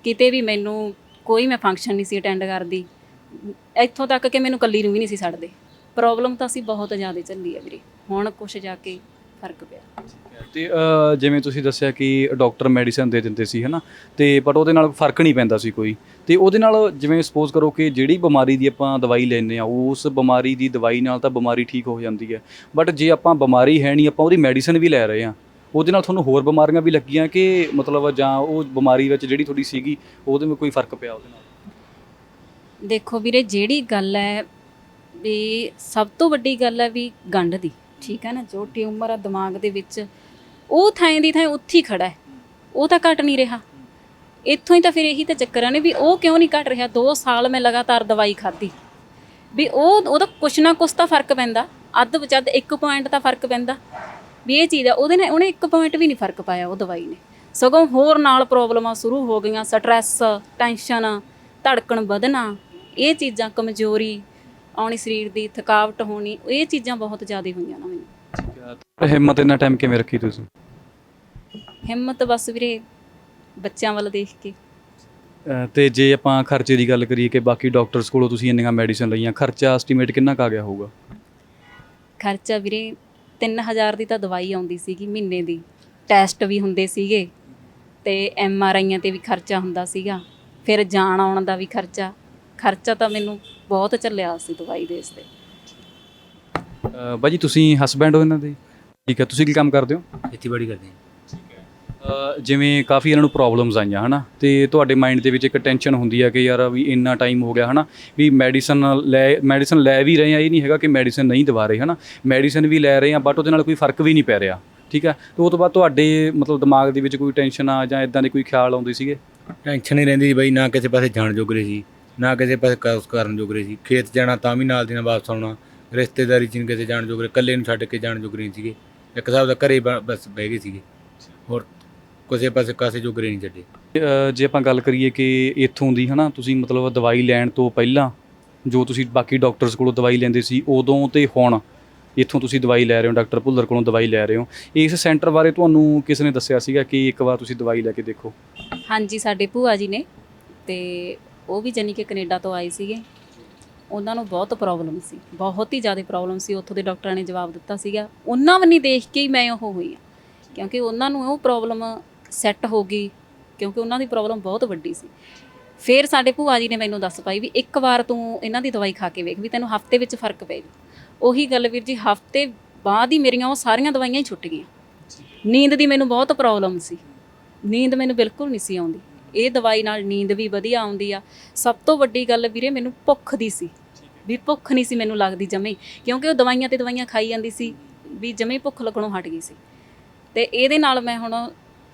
ਕਿਤੇ ਵੀ ਮੈਨੂੰ ਕੋਈ ਮੈਂ ਫੰਕਸ਼ਨ ਨਹੀਂ ਸੀ ਅਟੈਂਡ ਕਰਦੀ, ਇੱਥੋਂ ਤੱਕ ਕਿ ਮੈਨੂੰ ਇਕੱਲੀ ਨੂੰ ਵੀ ਨਹੀਂ ਸੀ ਛੱਡਦੇ। ਪ੍ਰੋਬਲਮ ਤਾਂ ਅਸੀਂ ਬਹੁਤ ਜ਼ਿਆਦਾ ਚੱਲੀ ਹੈ ਵੀਰੇ, ਹੁਣ ਕੁਛ ਜਾ ਕੇ ਫਰਕ ਪਿਆ। ਤੇ ਜਿਵੇਂ ਤੁਸੀਂ ਦੱਸਿਆ ਕਿ ਡਾਕਟਰ ਮੈਡੀਸਨ ਦੇ ਦਿੰਦੇ ਸੀ ਹੈ ਨਾ, ਤੇ ਬਟ ਉਹਦੇ ਨਾਲ ਫਰਕ ਨਹੀਂ ਪੈਂਦਾ ਸੀ ਕੋਈ, ਤੇ ਉਹਦੇ ਨਾਲ ਜਿਵੇਂ ਸਪੋਜ਼ ਕਰੋ ਕਿ ਜਿਹੜੀ ਬਿਮਾਰੀ ਦੀ ਆਪਾਂ ਦਵਾਈ ਲੈਂਦੇ ਹਾਂ ਉਸ ਬਿਮਾਰੀ ਦੀ ਦਵਾਈ ਨਾਲ ਤਾਂ ਬਿਮਾਰੀ ਠੀਕ ਹੋ ਜਾਂਦੀ ਹੈ, ਬਟ ਜੇ ਆਪਾਂ ਬਿਮਾਰੀ ਹੈ ਨਹੀਂ ਆਪਾਂ ਉਹਦੀ ਮੈਡੀਸਨ ਵੀ ਲੈ ਰਹੇ ਹਾਂ, ਉਹਦੇ ਨਾਲ ਤੁਹਾਨੂੰ ਹੋਰ ਬਿਮਾਰੀਆਂ ਵੀ ਲੱਗੀਆਂ ਕਿ ਮਤਲਬ ਜਾਂ ਉਹ ਬਿਮਾਰੀ ਵਿੱਚ ਜਿਹੜੀ ਤੁਹਾਡੀ ਸੀਗੀ ਉਹਦੇ ਵਿੱਚ ਕੋਈ ਫਰਕ ਪਿਆ ਉਹਦੇ ਨਾਲ? ਦੇਖੋ ਵੀਰੇ ਜਿਹੜੀ ਗੱਲ ਹੈ ਵੀ ਸਭ ਤੋਂ ਵੱਡੀ ਗੱਲ ਹੈ ਵੀ ਗੰਢ ਦੀ, ਠੀਕ ਹੈ ਨਾ, ਜੋ ਟਿਊਮਰ ਆ ਦਿਮਾਗ ਦੇ ਵਿੱਚ ਉਹ ਥਾਂ ਦੀ ਥਾਂ ਉੱਥੇ ਹੀ ਖੜਾ ਹੈ, ਉਹ ਤਾਂ ਘਟ ਨਹੀਂ ਰਿਹਾ। ਇੱਥੋਂ ਹੀ ਤਾਂ ਫਿਰ ਇਹੀ ਤਾਂ ਚੱਕਰਾਂ ਨੇ ਵੀ ਉਹ ਕਿਉਂ ਨਹੀਂ ਘਟ ਰਿਹਾ। 2 ਸਾਲ ਮੈਂ ਲਗਾਤਾਰ ਦਵਾਈ ਖਾਧੀ ਵੀ ਉਹਦਾ ਕੁਛ ਨਾ ਕੁਛ ਤਾਂ ਫਰਕ ਪੈਂਦਾ, ਅੱਧ ਵਿਚੱਧ 1 ਪੁਆਇੰਟ ਤਾਂ ਫਰਕ ਪੈਂਦਾ ਵੀ ਇਹ ਚੀਜ਼ ਆ। ਉਹਨੇ 1 ਪੁਆਇੰਟ ਵੀ ਨਹੀਂ ਫਰਕ ਪਾਇਆ ਉਹ ਦਵਾਈ ਨੇ, ਸਗੋਂ ਹੋਰ ਨਾਲ ਪ੍ਰੋਬਲਮਾਂ ਸ਼ੁਰੂ ਹੋ ਗਈਆਂ। ਸਟਰੈਸ, ਟੈਨਸ਼ਨ, ਧੜਕਣ ਵਧਣਾ, ਇਹ ਚੀਜ਼ਾਂ, ਕਮਜ਼ੋਰੀ ਆਉਣੀ ਸਰੀਰ ਦੀ, ਥਕਾਵਟ ਹੋਣੀ, ਇਹ ਚੀਜ਼ਾਂ ਬਹੁਤ ਜ਼ਿਆਦਾ ਹੋਈਆਂ ਨਾ ਮੈਨੂੰ। ਹਿੰਮਤ ਇੰਨਾ ਟਾਈਮ ਕਿਵੇਂ ਰੱਖੀ ਤੁਸੀਂ? ਹਿੰਮਤ ਬਸ ਵੀਰੇ ਬੱਚਿਆਂ ਵੱਲ ਦੇਖ ਕੇ। ਤੇ ਜੇ ਆਪਾਂ ਖਰਚੇ ਦੀ ਗੱਲ ਕਰੀਏ ਕਿ ਬਾਕੀ ਡਾਕਟਰਸ ਕੋਲੋਂ ਤੁਸੀਂ ਇੰਨੀਆਂ ਮੈਡੀਸਨ ਲਈਆਂ, ਖਰਚਾ ਐਸਟੀਮੇਟ ਕਿੰਨਾ ਕੁ ਆ ਗਿਆ ਹੋਊਗਾ? ਖਰਚਾ ਵੀਰੇ 3000 ਦੀ ਤਾਂ ਦਵਾਈ ਆਉਂਦੀ ਸੀਗੀ ਮਹੀਨੇ ਦੀ, ਟੈਸਟ ਵੀ ਹੁੰਦੇ ਸੀਗੇ ਤੇ MRIਆਂ ਤੇ ਵੀ ਖਰਚਾ ਹੁੰਦਾ ਸੀਗਾ, ਫਿਰ ਜਾਣ ਆਉਣ ਦਾ ਵੀ ਖਰਚਾ ਤਾਂ ਮੈਨੂੰ ਬਹੁਤ ਚੱਲਿਆ ਸੀ ਦਵਾਈ ਦੇ ਇਸ ਤੇ। ਬਾਜੀ ਤੁਸੀਂ ਹਸਬੈਂਡ ਹੋ ਇਹਨਾਂ ਦੇ? ਠੀਕ ਹੈ, ਤੁਸੀਂ ਕੀ ਕੰਮ ਕਰਦੇ ਹੋ? ਖੇਤੀਬਾੜੀ ਕਰਦੇ ਹਾਂ। ਜਿਵੇਂ ਕਾਫੀ ਇਹਨਾਂ ਨੂੰ ਪ੍ਰੋਬਲਮਸ ਆਈਆਂ ਹੈ ਨਾ, ਤੇ ਤੁਹਾਡੇ ਮਾਈਂਡ ਦੇ ਵਿੱਚ ਇੱਕ ਟੈਨਸ਼ਨ ਹੁੰਦੀ ਹੈ ਕਿ ਯਾਰ ਵੀ ਇੰਨਾ ਟਾਈਮ ਹੋ ਗਿਆ ਹੈ ਨਾ, ਵੀ ਮੈਡੀਸਨ ਲੈ ਵੀ ਰਹੇ ਆ, ਇਹ ਨਹੀਂ ਹੈਗਾ ਕਿ ਮੈਡੀਸਨ ਨਹੀਂ ਦਵਾ ਰਹੇ ਹੈ ਨਾ, ਮੈਡੀਸਨ ਵੀ ਲੈ ਰਹੇ ਆ ਬਟ ਉਹਦੇ ਨਾਲ ਕੋਈ ਫਰਕ ਵੀ ਨਹੀਂ ਪੈ ਰਿਹਾ। ਠੀਕ ਹੈ, ਤੇ ਉਹ ਤੋਂ ਬਾਅਦ ਤੁਹਾਡੇ ਮਤਲਬ ਦਿਮਾਗ ਦੇ ਵਿੱਚ ਕੋਈ ਟੈਨਸ਼ਨ ਆ ਜਾਂ ਇਦਾਂ ਦੇ ਕੋਈ ਖਿਆਲ ਆਉਂਦੇ ਸੀਗੇ? ਟੈਨਸ਼ਨ ਹੀ ਰਹਿੰਦੀ ਸੀ ਬਈ, ਨਾ ਕਿਸੇ ਪਾਸੇ ਜਾਣ ਜੋਗਰੇ ਸੀ, ਨਾ ਕਿਸੇ ਪਾਸੇ ਕਾਸ ਕਰਨ ਜੋਗਰੇ ਸੀ। ਖੇਤ ਜਾਣਾ ਤਾਂ ਵੀ ਨਾਲ ਦੀ ਨਾਲ ਵਾਪਸ ਆਉਣਾ, ਰਿਸ਼ਤੇਦਾਰੀ 'ਚ ਨਹੀਂ ਕਿਸੇ ਜਾਣ ਜੋਗਰੇ, ਇਕੱਲੇ ਨੂੰ ਛੱਡ ਕੇ ਜਾਣ ਜੋਗਰੇ ਨਹੀਂ ਸੀਗੇ। ਇੱਕ ਹਿਸਾਬ ਦਾ ਘਰੇ ਬਸ ਬਹਿ ਗਏ ਸੀਗੇ, ਹੋਰ ਕਿਸੇ ਪਾਸੇ ਕਾਸੇ ਜੋਗਰੇ ਨਹੀਂ ਛੱਡੇ। ਜੇ ਆਪਾਂ ਗੱਲ ਕਰੀਏ ਕਿ ਇੱਥੋਂ ਦੀ ਹੈ ਨਾ, ਤੁਸੀਂ ਮਤਲਬ ਦਵਾਈ ਲੈਣ ਤੋਂ ਪਹਿਲਾਂ ਜੋ ਤੁਸੀਂ ਬਾਕੀ ਡਾਕਟਰਸ ਕੋਲੋਂ ਦਵਾਈ ਲੈਂਦੇ ਸੀ ਉਦੋਂ ਤੇ ਹੁਣ ਇੱਥੋਂ ਤੁਸੀਂ ਦਵਾਈ ਲੈ ਰਹੇ ਹੋ, ਡਾਕਟਰ ਭੁੱਲਰ ਕੋਲੋਂ ਦਵਾਈ ਲੈ ਰਹੇ ਹੋ, ਇਸ ਸੈਂਟਰ ਬਾਰੇ ਤੁਹਾਨੂੰ ਕਿਸ ਨੇ ਦੱਸਿਆ ਸੀਗਾ ਕਿ ਇੱਕ ਵਾਰ ਤੁਸੀਂ ਦਵਾਈ ਲੈ ਕੇ ਦੇਖੋ? ਹਾਂਜੀ, ਸਾਡੇ ਭੂਆ ਜੀ ਨੇ, ਤੇ ਉਹ ਵੀ ਜਾਨੀ ਕਿ ਕੈਨੇਡਾ ਤੋਂ ਆਏ ਸੀਗੇ। ਉਹਨਾਂ ਨੂੰ ਬਹੁਤ ਪ੍ਰੋਬਲਮ ਸੀ, ਬਹੁਤ ਹੀ ਜ਼ਿਆਦਾ ਪ੍ਰੋਬਲਮ ਸੀ। ਉੱਥੋਂ ਦੇ ਡਾਕਟਰਾਂ ਨੇ ਜਵਾਬ ਦਿੱਤਾ ਸੀਗਾ, ਉਹਨਾਂ ਵੱਲ ਨਹੀਂ ਦੇਖ ਕੇ ਹੀ ਮੈਂ ਉਹ ਹੋਈ ਹਾਂ, ਕਿਉਂਕਿ ਉਹਨਾਂ ਨੂੰ ਉਹ ਪ੍ਰੋਬਲਮ ਸੈੱਟ ਹੋ ਗਈ, ਕਿਉਂਕਿ ਉਹਨਾਂ ਦੀ ਪ੍ਰੋਬਲਮ ਬਹੁਤ ਵੱਡੀ ਸੀ। ਫਿਰ ਸਾਡੇ ਭੂਆ ਜੀ ਨੇ ਮੈਨੂੰ ਦੱਸ ਪਾਈ ਵੀ ਇੱਕ ਵਾਰ ਤੂੰ ਇਹਨਾਂ ਦੀ ਦਵਾਈ ਖਾ ਕੇ ਵੇਖ ਵੀ ਤੈਨੂੰ ਹਫਤੇ ਵਿੱਚ ਫਰਕ ਪਏਗਾ। ਉਹੀ ਗੱਲ ਵੀਰ ਜੀ, ਹਫਤੇ ਬਾਅਦ ਹੀ ਮੇਰੀਆਂ ਉਹ ਸਾਰੀਆਂ ਦਵਾਈਆਂ ਹੀ ਛੁੱਟ ਗਈਆਂ। ਨੀਂਦ ਦੀ ਮੈਨੂੰ ਬਹੁਤ ਪ੍ਰੋਬਲਮ ਸੀ, ਨੀਂਦ ਮੈਨੂੰ ਬਿਲਕੁਲ ਨਹੀਂ ਸੀ ਆਉਂਦੀ। ਇਹ ਦਵਾਈ ਨਾਲ ਨੀਂਦ ਵੀ ਵਧੀਆ ਆਉਂਦੀ ਆ। ਸਭ ਤੋਂ ਵੱਡੀ ਗੱਲ ਵੀਰੇ, ਮੈਨੂੰ ਭੁੱਖ ਦੀ ਸੀ, ਵੀ ਭੁੱਖ ਨਹੀਂ ਸੀ ਮੈਨੂੰ ਲੱਗਦੀ ਜਮੇ, ਕਿਉਂਕਿ ਉਹ ਦਵਾਈਆਂ ਤੇ ਦਵਾਈਆਂ ਖਾਈ ਜਾਂਦੀ ਸੀ, ਵੀ ਜਮੇ ਭੁੱਖ ਲੱਗਣੋਂ ਹਟ ਗਈ ਸੀ। ਤੇ ਇਹਦੇ ਨਾਲ ਮੈਂ ਹੁਣ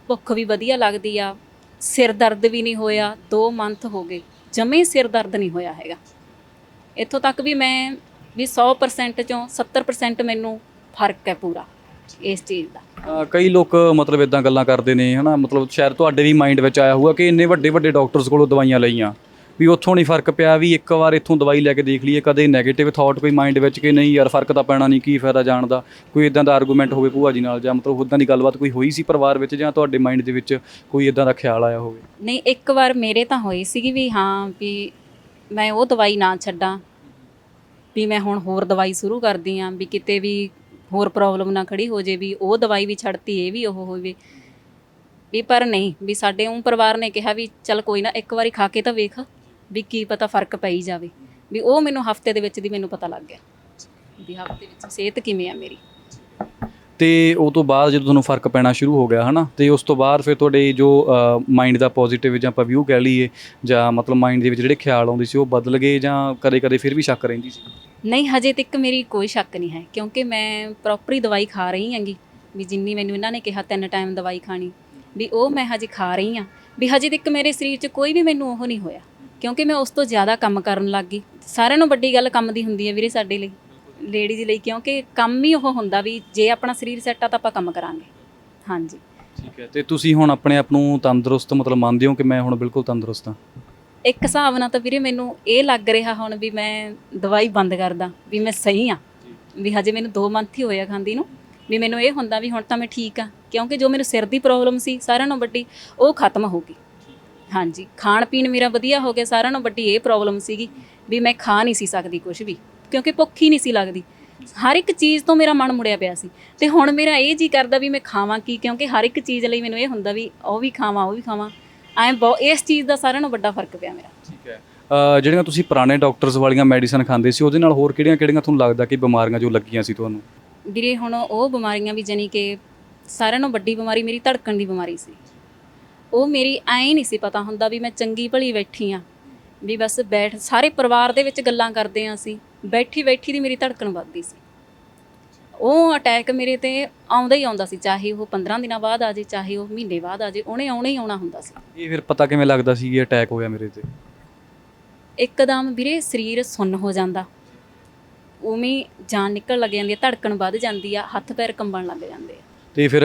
ਭੁੱਖ ਵੀ ਵਧੀਆ ਲੱਗਦੀ ਆ, ਸਿਰ ਦਰਦ ਵੀ ਨਹੀਂ ਹੋਇਆ। 2 ਮੰਥ ਹੋ ਗਏ, ਜਮੇ ਸਿਰ ਦਰਦ ਨਹੀਂ ਹੋਇਆ ਹੈਗਾ। ਇੱਥੋਂ ਤੱਕ ਵੀ ਮੈਂ ਵੀ 100% ਚੋਂ 70% ਮੈਨੂੰ ਫਰਕ ਹੈ ਪੂਰਾ ਇਸ ਚੀਜ਼ ਦਾ। ਕਈ ਲੋਕ ਮਤਲਬ ਇਦਾਂ ਗੱਲਾਂ ਕਰਦੇ ਨੇ ਹੈ ਨਾ, ਮਤਲਬ ਸ਼ਾਇਦ ਤੁਹਾਡੇ ਵੀ ਮਾਈਂਡ ਵਿੱਚ ਆਇਆ ਹੋਊਗਾ ਕਿ ਇੰਨੇ ਵੱਡੇ ਵੱਡੇ ਡਾਕਟਰਸ ਕੋਲੋਂ ਦਵਾਈਆਂ ਲਈਆਂ ਵੀ ਉੱਥੋਂ ਨਹੀਂ ਫਰਕ ਪਿਆ, ਵੀ ਇੱਕ ਵਾਰ ਇੱਥੋਂ ਦਵਾਈ ਲੈ ਕੇ ਦੇਖ ਲਈਏ। ਕਦੇ ਨੈਗੇਟਿਵ ਥਾਟ ਕੋਈ ਮਾਈਂਡ ਵਿੱਚ ਕਿ ਨਹੀਂ ਯਾਰ ਫਰਕ ਤਾਂ ਪੈਣਾ ਨਹੀਂ, ਕੀ ਫਾਇਦਾ ਜਾਣ ਦਾ? ਕੋਈ ਇਦਾਂ ਦਾ ਆਰਗੂਮੈਂਟ ਹੋਵੇ ਭੂਆ ਜੀ ਨਾਲ, ਜਾਂ ਮਤਲਬ ਉੱਦਾਂ ਦੀ ਗੱਲਬਾਤ ਕੋਈ ਹੋਈ ਸੀ ਪਰਿਵਾਰ ਵਿੱਚ, ਜਾਂ ਤੁਹਾਡੇ ਮਾਈਂਡ ਦੇ ਵਿੱਚ ਕੋਈ ਇਦਾਂ ਦਾ ਖਿਆਲ ਆਇਆ ਹੋਵੇ? ਨਹੀਂ, ਇੱਕ ਵਾਰ ਮੇਰੇ ਤਾਂ ਹੋਈ ਸੀਗੀ ਵੀ ਹਾਂ ਵੀ ਮੈਂ ਉਹ ਦਵਾਈ ਨਾ ਛੱਡਾਂ, ਵੀ ਮੈਂ ਹੁਣ ਹੋਰ ਦਵਾਈ ਸ਼ੁਰੂ ਕਰਦੀ ਹਾਂ, ਵੀ ਕਿਤੇ ਵੀ ਹੋਰ ਪ੍ਰੋਬਲਮ ਨਾ ਖੜੀ ਹੋ ਜੇ, ਵੀ ਉਹ ਦਵਾਈ ਵੀ ਛੱਡਤੀ ਇਹ ਵੀ ਉਹ ਹੋਵੇ ਵੀ। ਪਰ ਨਹੀਂ, ਵੀ ਸਾਡੇ ਉਹ ਪਰਿਵਾਰ ਨੇ ਕਿਹਾ ਵੀ ਚੱਲ ਕੋਈ ਨਾ, ਇੱਕ ਵਾਰੀ ਖਾ ਕੇ ਤਾਂ ਵੇਖ, ਵੀ ਕੀ ਪਤਾ ਫਰਕ ਪਈ ਜਾਵੇ। ਵੀ ਉਹ ਮੈਨੂੰ ਹਫਤੇ ਦੇ ਵਿੱਚ ਦੀ ਮੈਨੂੰ ਪਤਾ ਲੱਗ ਗਿਆ ਵੀ ਹਫਤੇ ਵਿੱਚ ਸਿਹਤ ਕਿਵੇਂ ਆ ਮੇਰੀ। ਤੇ ਉਹ ਤੋਂ ਬਾਅਦ ਜਦੋਂ ਤੁਹਾਨੂੰ ਫਰਕ ਪੈਣਾ ਸ਼ੁਰੂ ਹੋ ਗਿਆ ਹੈ ਨਾ, ਤੇ ਉਸ ਤੋਂ ਬਾਅਦ ਫਿਰ ਤੁਹਾਡੇ ਜੋ ਮਾਈਂਡ ਦਾ ਪੋਜ਼ੀਟਿਵ ਜਾਂ ਆਪਾਂ ਵਿਊ ਕਹਿ ਲਈਏ, ਜਾਂ ਮਤਲਬ ਮਾਈਂਡ ਦੇ ਵਿੱਚ ਜਿਹੜੇ ਖਿਆਲ ਆਉਂਦੇ ਸੀ ਉਹ ਬਦਲ ਗਏ, ਜਾਂ ਕਦੇ ਕਦੇ ਫਿਰ ਵੀ ਸ਼ੱਕ ਰਹਿੰਦੀ ਸੀ? ਨਹੀਂ, ਹਜੇ ਤੱਕ ਮੇਰੀ ਕੋਈ ਸ਼ੱਕ ਨਹੀਂ ਹੈ, ਕਿਉਂਕਿ ਮੈਂ ਪ੍ਰੋਪਰ ਹੀ ਦਵਾਈ ਖਾ ਰਹੀ ਹੈਗੀ। ਵੀ ਜਿੰਨੀ ਮੈਨੂੰ ਇਹਨਾਂ ਨੇ ਕਿਹਾ 3 ਟਾਈਮ ਦਵਾਈ ਖਾਣੀ, ਵੀ ਉਹ ਮੈਂ ਹਜੇ ਖਾ ਰਹੀ ਹਾਂ। ਵੀ ਹਜੇ ਤੱਕ ਮੇਰੇ ਸਰੀਰ 'ਚ ਕੋਈ ਵੀ ਮੈਨੂੰ ਉਹ ਨਹੀਂ ਹੋਇਆ, ਕਿਉਂਕਿ ਮੈਂ ਉਸ ਤੋਂ ਜ਼ਿਆਦਾ ਕੰਮ ਕਰਨ ਲੱਗ ਗਈ। ਸਾਰਿਆਂ ਨੂੰ ਵੱਡੀ ਗੱਲ ਕੰਮ ਦੀ ਹੁੰਦੀ ਹੈ ਵੀਰੇ ਸਾਡੇ ਲਈ, ਲੇਡੀਜ਼ ਲਈ, ਕਿਉਂਕਿ ਕੰਮ ਹੀ ਉਹ ਹੁੰਦਾ ਵੀ ਜੇ ਆਪਣਾ ਸਰੀਰ ਸੈੱਟ ਆ ਤਾਂ ਆਪਾਂ ਕੰਮ ਕਰਾਂਗੇ। ਹਾਂਜੀ, ਠੀਕ ਹੈ। ਤੇ ਤੁਸੀਂ ਹੁਣ ਆਪਣੇ ਆਪ ਨੂੰ ਤੰਦਰੁਸਤ ਮਤਲਬ ਮੰਨਦੇ ਹੋ ਕਿ ਮੈਂ ਹੁਣ ਬਿਲਕੁਲ ਤੰਦਰੁਸਤ ਹਾਂ? ਇੱਕ ਹਿਸਾਬ ਨਾਲ ਤਾਂ ਵੀਰੇ ਮੈਨੂੰ ਇਹ ਲੱਗ ਰਿਹਾ ਹੁਣ ਵੀ ਮੈਂ ਦਵਾਈ ਬੰਦ ਕਰਦਾ, ਵੀ ਮੈਂ ਸਹੀ ਹਾਂ। ਵੀ ਹਜੇ ਮੈਨੂੰ 2 ਮੰਥ ਹੀ ਹੋਇਆ ਖਾਂਦੀ ਨੂੰ, ਵੀ ਮੈਨੂੰ ਇਹ ਹੁੰਦਾ ਵੀ ਹੁਣ ਤਾਂ ਮੈਂ ਠੀਕ ਹਾਂ, ਕਿਉਂਕਿ ਜੋ ਮੈਨੂੰ ਸਿਰ ਦੀ ਪ੍ਰੋਬਲਮ ਸੀ ਸਾਰਿਆਂ ਨਾਲੋਂ ਵੱਡੀ, ਉਹ ਖਤਮ ਹੋ ਗਈ। ਹਾਂਜੀ, ਖਾਣ ਪੀਣ ਮੇਰਾ ਵਧੀਆ ਹੋ ਗਿਆ। ਸਾਰਿਆਂ ਨਾਲੋਂ ਵੱਡੀ ਇਹ ਪ੍ਰੋਬਲਮ ਸੀਗੀ ਵੀ ਮੈਂ ਖਾ ਨਹੀਂ ਸੀ ਸਕਦੀ ਕੁਝ ਵੀ, ਕਿਉਂਕਿ ਭੁੱਖ ਹੀ ਨਹੀਂ ਸੀ ਲੱਗਦੀ। ਹਰ ਇੱਕ ਚੀਜ਼ ਤੋਂ ਮੇਰਾ ਮਨ ਮੁੜਿਆ ਪਿਆ ਸੀ, ਤੇ ਹੁਣ ਮੇਰਾ ਇਹ ਜੀ ਕਰਦਾ ਵੀ ਮੈਂ ਖਾਵਾਂ ਕੀ, ਕਿਉਂਕਿ ਹਰ ਇੱਕ ਚੀਜ਼ ਲਈ ਮੈਨੂੰ ਇਹ ਹੁੰਦਾ ਵੀ ਉਹ ਵੀ ਖਾਵਾਂ ਉਹ ਵੀ ਖਾਵਾਂ। ਬਹੁਤ ਇਸ ਚੀਜ਼ ਦਾ ਸਾਰਿਆਂ ਨਾਲੋਂ ਵੱਡਾ ਫਰਕ ਪਿਆ ਮੇਰਾ। ਠੀਕ ਹੈ। ਜਿਹੜੀਆਂ ਤੁਸੀਂ ਪੁਰਾਣੇ ਡਾਕਟਰਸ ਵਾਲੀਆਂ ਮੈਡੀਸਨ ਖਾਂਦੇ ਸੀ, ਉਹਦੇ ਨਾਲ ਹੋਰ ਕਿਹੜੀਆਂ ਕਿਹੜੀਆਂ ਤੁਹਾਨੂੰ ਲੱਗਦਾ ਕਿ ਬਿਮਾਰੀਆਂ ਜੋ ਲੱਗੀਆਂ ਸੀ ਤੁਹਾਨੂੰ? ਵੀਰੇ ਹੁਣ ਉਹ ਬਿਮਾਰੀਆਂ ਵੀ ਜਾਨੀ ਕਿ ਸਾਰਿਆਂ ਨਾਲੋਂ ਵੱਡੀ ਬਿਮਾਰੀ ਮੇਰੀ ਧੜਕਣ ਦੀ ਬਿਮਾਰੀ ਸੀ। ਉਹ ਮੇਰੀ ਐਂ ਨਹੀਂ ਸੀ ਪਤਾ ਹੁੰਦਾ ਵੀ ਮੈਂ ਚੰਗੀ ਭਲੀ ਬੈਠੀ ਹਾਂ, ਵੀ ਬਸ ਸਾਰੇ ਪਰਿਵਾਰ ਦੇ ਵਿੱਚ ਗੱਲਾਂ ਕਰਦੇ ਹਾਂ ਅਸੀਂ, ਬੈਠੀ ਦੀ ਮੇਰੀ ਧੜਕਣ ਵੱਧਦੀ ਸੀ। ਉਹ ਅਟੈਕ ਮੇਰੇ ਤੇ ਆਉਂਦਾ ਹੀ ਆਉਂਦਾ ਸੀ, ਚਾਹੇ ਉਹ 15 ਦਿਨਾਂ ਬਾਅਦ ਆ ਜੇ, ਚਾਹੇ ਉਹ ਮਹੀਨੇ ਬਾਅਦ ਆ ਜੇ, ਉਹਨੇ ਆਉਣਾ ਹੀ ਆਉਣਾ ਹੁੰਦਾ ਸੀ। ਇਹ ਫਿਰ ਪਤਾ ਕਿਵੇਂ ਲੱਗਦਾ ਸੀ ਕਿ ਅਟੈਕ ਹੋਇਆ ਮੇਰੇ ਤੇ? ਇੱਕਦਮ ਵੀਰੇ ਸਰੀਰ ਸੁੰਨ ਹੋ ਜਾਂਦਾ, ਉਵੇਂ ਜਾਨ ਨਿਕਲ ਲੱਗ ਜਾਂਦੀ ਆ, ਧੜਕਣ ਵੱਧ ਜਾਂਦੀ ਆ, ਹੱਥ ਪੈਰ ਕੰਬਣ ਲੱਗ ਜਾਂਦੇ ਆ। ਤੇ ਫਿਰ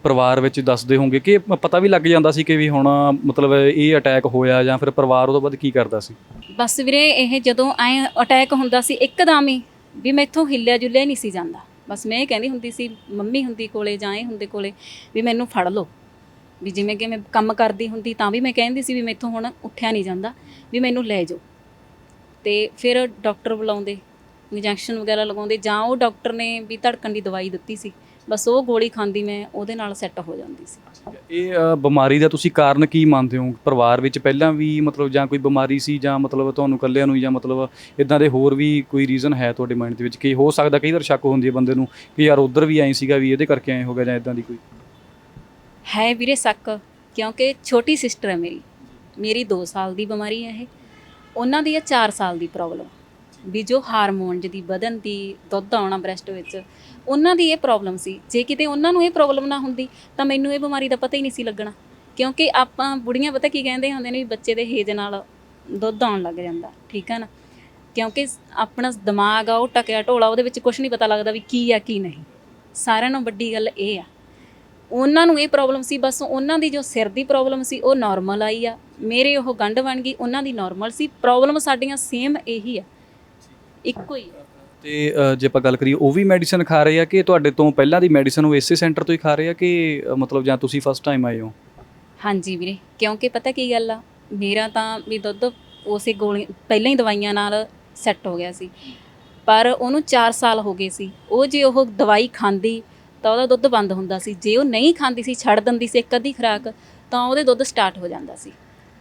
ਪਰਿਵਾਰ ਵਿੱਚ ਦੱਸਦੇ ਹੋਣਗੇ ਕਿ ਪਤਾ ਵੀ ਲੱਗ ਜਾਂਦਾ ਸੀ ਕਿ ਵੀ ਹੁਣ ਮਤਲਬ ਇਹ ਅਟੈਕ ਹੋਇਆ, ਜਾਂ ਫਿਰ ਪਰਿਵਾਰ ਉਹ ਤੋਂ ਬਾਅਦ ਕੀ ਕਰਦਾ ਸੀ? ਬਸ ਵੀਰੇ ਇਹ ਜਦੋਂ ਐ ਅਟੈਕ ਹੁੰਦਾ ਸੀ ਇੱਕਦਮ ਹੀ, ਵੀ ਮੈਥੋਂ ਹਿੱਲਿਆ ਜੁਲਿਆ ਨਹੀਂ ਸੀ ਜਾਂਦਾ। ਬਸ ਮੈਂ ਇਹ ਕਹਿੰਦੀ ਹੁੰਦੀ ਸੀ, ਮੰਮੀ ਹੁੰਦੀ ਕੋਲੇ ਜਾਂ ਇਹ ਹੁੰਦੇ ਕੋਲੇ, ਵੀ ਮੈਨੂੰ ਫੜ ਲਓ। ਵੀ ਜਿਵੇਂ ਕਿ ਮੈਂ ਕੰਮ ਕਰਦੀ ਹੁੰਦੀ ਤਾਂ ਵੀ ਮੈਂ ਕਹਿੰਦੀ ਸੀ ਵੀ ਮੈਥੋਂ ਹੁਣ ਉੱਠਿਆ ਨਹੀਂ ਜਾਂਦਾ, ਵੀ ਮੈਨੂੰ ਲੈ ਜਾਓ। ਤੇ ਫਿਰ ਡਾਕਟਰ ਬੁਲਾਉਂਦੇ, ਇੰਜੈਕਸ਼ਨ ਵਗੈਰਾ ਲਗਾਉਂਦੇ, ਜਾਂ ਉਹ ਡਾਕਟਰ ਨੇ ਵੀ ਧੜਕਣ ਦੀ ਦਵਾਈ ਦਿੱਤੀ ਸੀ, ਬਸ ਉਹ ਗੋਲੀ ਖਾਂਦੀ ਮੈਂ, ਉਹਦੇ ਨਾਲ ਸੈੱਟ ਹੋ ਜਾਂਦੀ ਸੀ। ਇਹ ਬਿਮਾਰੀ ਦਾ ਤੁਸੀਂ ਕਾਰਨ ਕੀ ਮੰਨਦੇ ਹੋ? ਪਰਿਵਾਰ ਵਿੱਚ ਪਹਿਲਾਂ ਵੀ ਮਤਲਬ ਜਾਂ ਕੋਈ ਬਿਮਾਰੀ ਸੀ, ਜਾਂ ਮਤਲਬ ਤੁਹਾਨੂੰ ਇਕੱਲਿਆਂ ਨੂੰ, ਜਾਂ ਮਤਲਬ ਇਦਾਂ ਦੇ ਹੋਰ ਵੀ ਕੋਈ ਰੀਜ਼ਨ ਹੈ ਤੁਹਾਡੇ ਮਾਈਂਡ ਦੇ ਵਿੱਚ ਕਿ ਹੋ ਸਕਦਾ ਕਈ ਵਾਰ ਸ਼ੱਕ ਹੁੰਦੀ ਹੈ ਬੰਦੇ ਨੂੰ ਕਿ ਯਾਰ ਉੱਧਰ ਵੀ ਐਂ ਸੀਗਾ ਵੀ ਇਹਦੇ ਕਰਕੇ ਐਂ ਹੋ ਗਿਆ, ਜਾਂ ਇਦਾਂ ਦੀ ਕੋਈ ਹੈ ਵੀਰੇ ਸ਼ੱਕ? ਕਿਉਂਕਿ ਛੋਟੀ ਸਿਸਟਰ ਹੈ ਮੇਰੀ 2 ਸਾਲ ਦੀ ਬਿਮਾਰੀ ਹੈ ਇਹ, ਉਹਨਾਂ ਦੀ ਹੈ 4 ਸਾਲ ਦੀ ਪ੍ਰੋਬਲਮ, ਵੀ ਜੋ ਹਾਰਮੋਨ ਦੀ ਵਧਣ ਦੀ, ਦੁੱਧ ਆਉਣਾ ਬ੍ਰੈਸਟ ਵਿੱਚ, ਉਹਨਾਂ ਦੀ ਇਹ ਪ੍ਰੋਬਲਮ ਸੀ। ਜੇ ਕਿਤੇ ਉਹਨਾਂ ਨੂੰ ਇਹ ਪ੍ਰੋਬਲਮ ਨਾ ਹੁੰਦੀ ਤਾਂ ਮੈਨੂੰ ਇਹ ਬਿਮਾਰੀ ਦਾ ਪਤਾ ਹੀ ਨਹੀਂ ਸੀ ਲੱਗਣਾ। ਕਿਉਂਕਿ ਆਪਾਂ ਬੁੜੀਆਂ ਪਤਾ ਕੀ ਕਹਿੰਦੇ ਹੁੰਦੇ ਨੇ, ਵੀ ਬੱਚੇ ਦੇ ਹੇਜ ਨਾਲ ਦੁੱਧ ਆਉਣ ਲੱਗ ਜਾਂਦਾ, ਠੀਕ ਹੈ ਨਾ। ਕਿਉਂਕਿ ਆਪਣਾ ਦਿਮਾਗ ਆ ਉਹ ਟਕਿਆ ਢੋਲਾ, ਉਹਦੇ ਵਿੱਚ ਕੁਝ ਨਹੀਂ ਪਤਾ ਲੱਗਦਾ ਵੀ ਕੀ ਆ ਕੀ ਨਹੀਂ। ਸਾਰਿਆਂ ਨਾਲੋਂ ਵੱਡੀ ਗੱਲ ਇਹ ਆ, ਉਹਨਾਂ ਨੂੰ ਇਹ ਪ੍ਰੋਬਲਮ ਸੀ, ਬਸ ਉਹਨਾਂ ਦੀ ਜੋ ਸਿਰ ਦੀ ਪ੍ਰੋਬਲਮ ਸੀ ਉਹ ਨਾਰਮਲ ਆਈ ਆ, ਮੇਰੇ ਉਹ ਗੰਢ ਬਣ ਗਈ, ਉਹਨਾਂ ਦੀ ਨਾਰਮਲ ਸੀ। ਪ੍ਰੋਬਲਮ ਸਾਡੀਆਂ ਸੇਮ ਇਹੀ ਆ, ਇੱਕੋ ਹੀ ਆ। ਤੇ ਜੇ ਆਪਾਂ ਗੱਲ ਕਰੀਏ, ਉਹ ਵੀ ਮੈਡੀਸਨ ਖਾ ਰਹੇ ਆ ਕਿ ਤੁਹਾਡੇ ਤੋਂ ਪਹਿਲਾਂ ਦੀ ਮੈਡੀਸਨ ਉਹ ਇਸੇ ਸੈਂਟਰ ਤੋਂ ਹੀ ਖਾ ਰਹੇ ਆ ਕਿ ਮਤਲਬ ਜਾਂ ਤੁਸੀਂ ਫਸਟ ਟਾਈਮ ਆਏ ਹੋ? ਹਾਂਜੀ ਵੀਰੇ, ਕਿਉਂਕਿ ਪਤਾ ਕੀ ਗੱਲ ਆ, ਮੇਰਾ ਤਾਂ ਵੀ ਦੁੱਧ ਉਸੇ ਗੋਲੀ ਪਹਿਲਾਂ ਹੀ ਦਵਾਈਆਂ ਨਾਲ ਸੈੱਟ ਹੋ ਗਿਆ ਸੀ, ਪਰ ਉਹਨੂੰ 4 ਸਾਲ ਹੋ ਗਏ ਸੀ। ਉਹ ਜੇ ਉਹ ਦਵਾਈ ਖਾਂਦੀ ਤਾਂ ਉਹਦਾ ਦੁੱਧ ਬੰਦ ਹੁੰਦਾ ਸੀ, ਜੇ ਉਹ ਨਹੀਂ ਖਾਂਦੀ ਸੀ, ਛੱਡ ਦਿੰਦੀ ਸੀ ਇੱਕ ਅੱਧੀ ਖੁਰਾਕ, ਤਾਂ ਉਹਦੇ ਦੁੱਧ ਸਟਾਰਟ ਹੋ ਜਾਂਦਾ ਸੀ।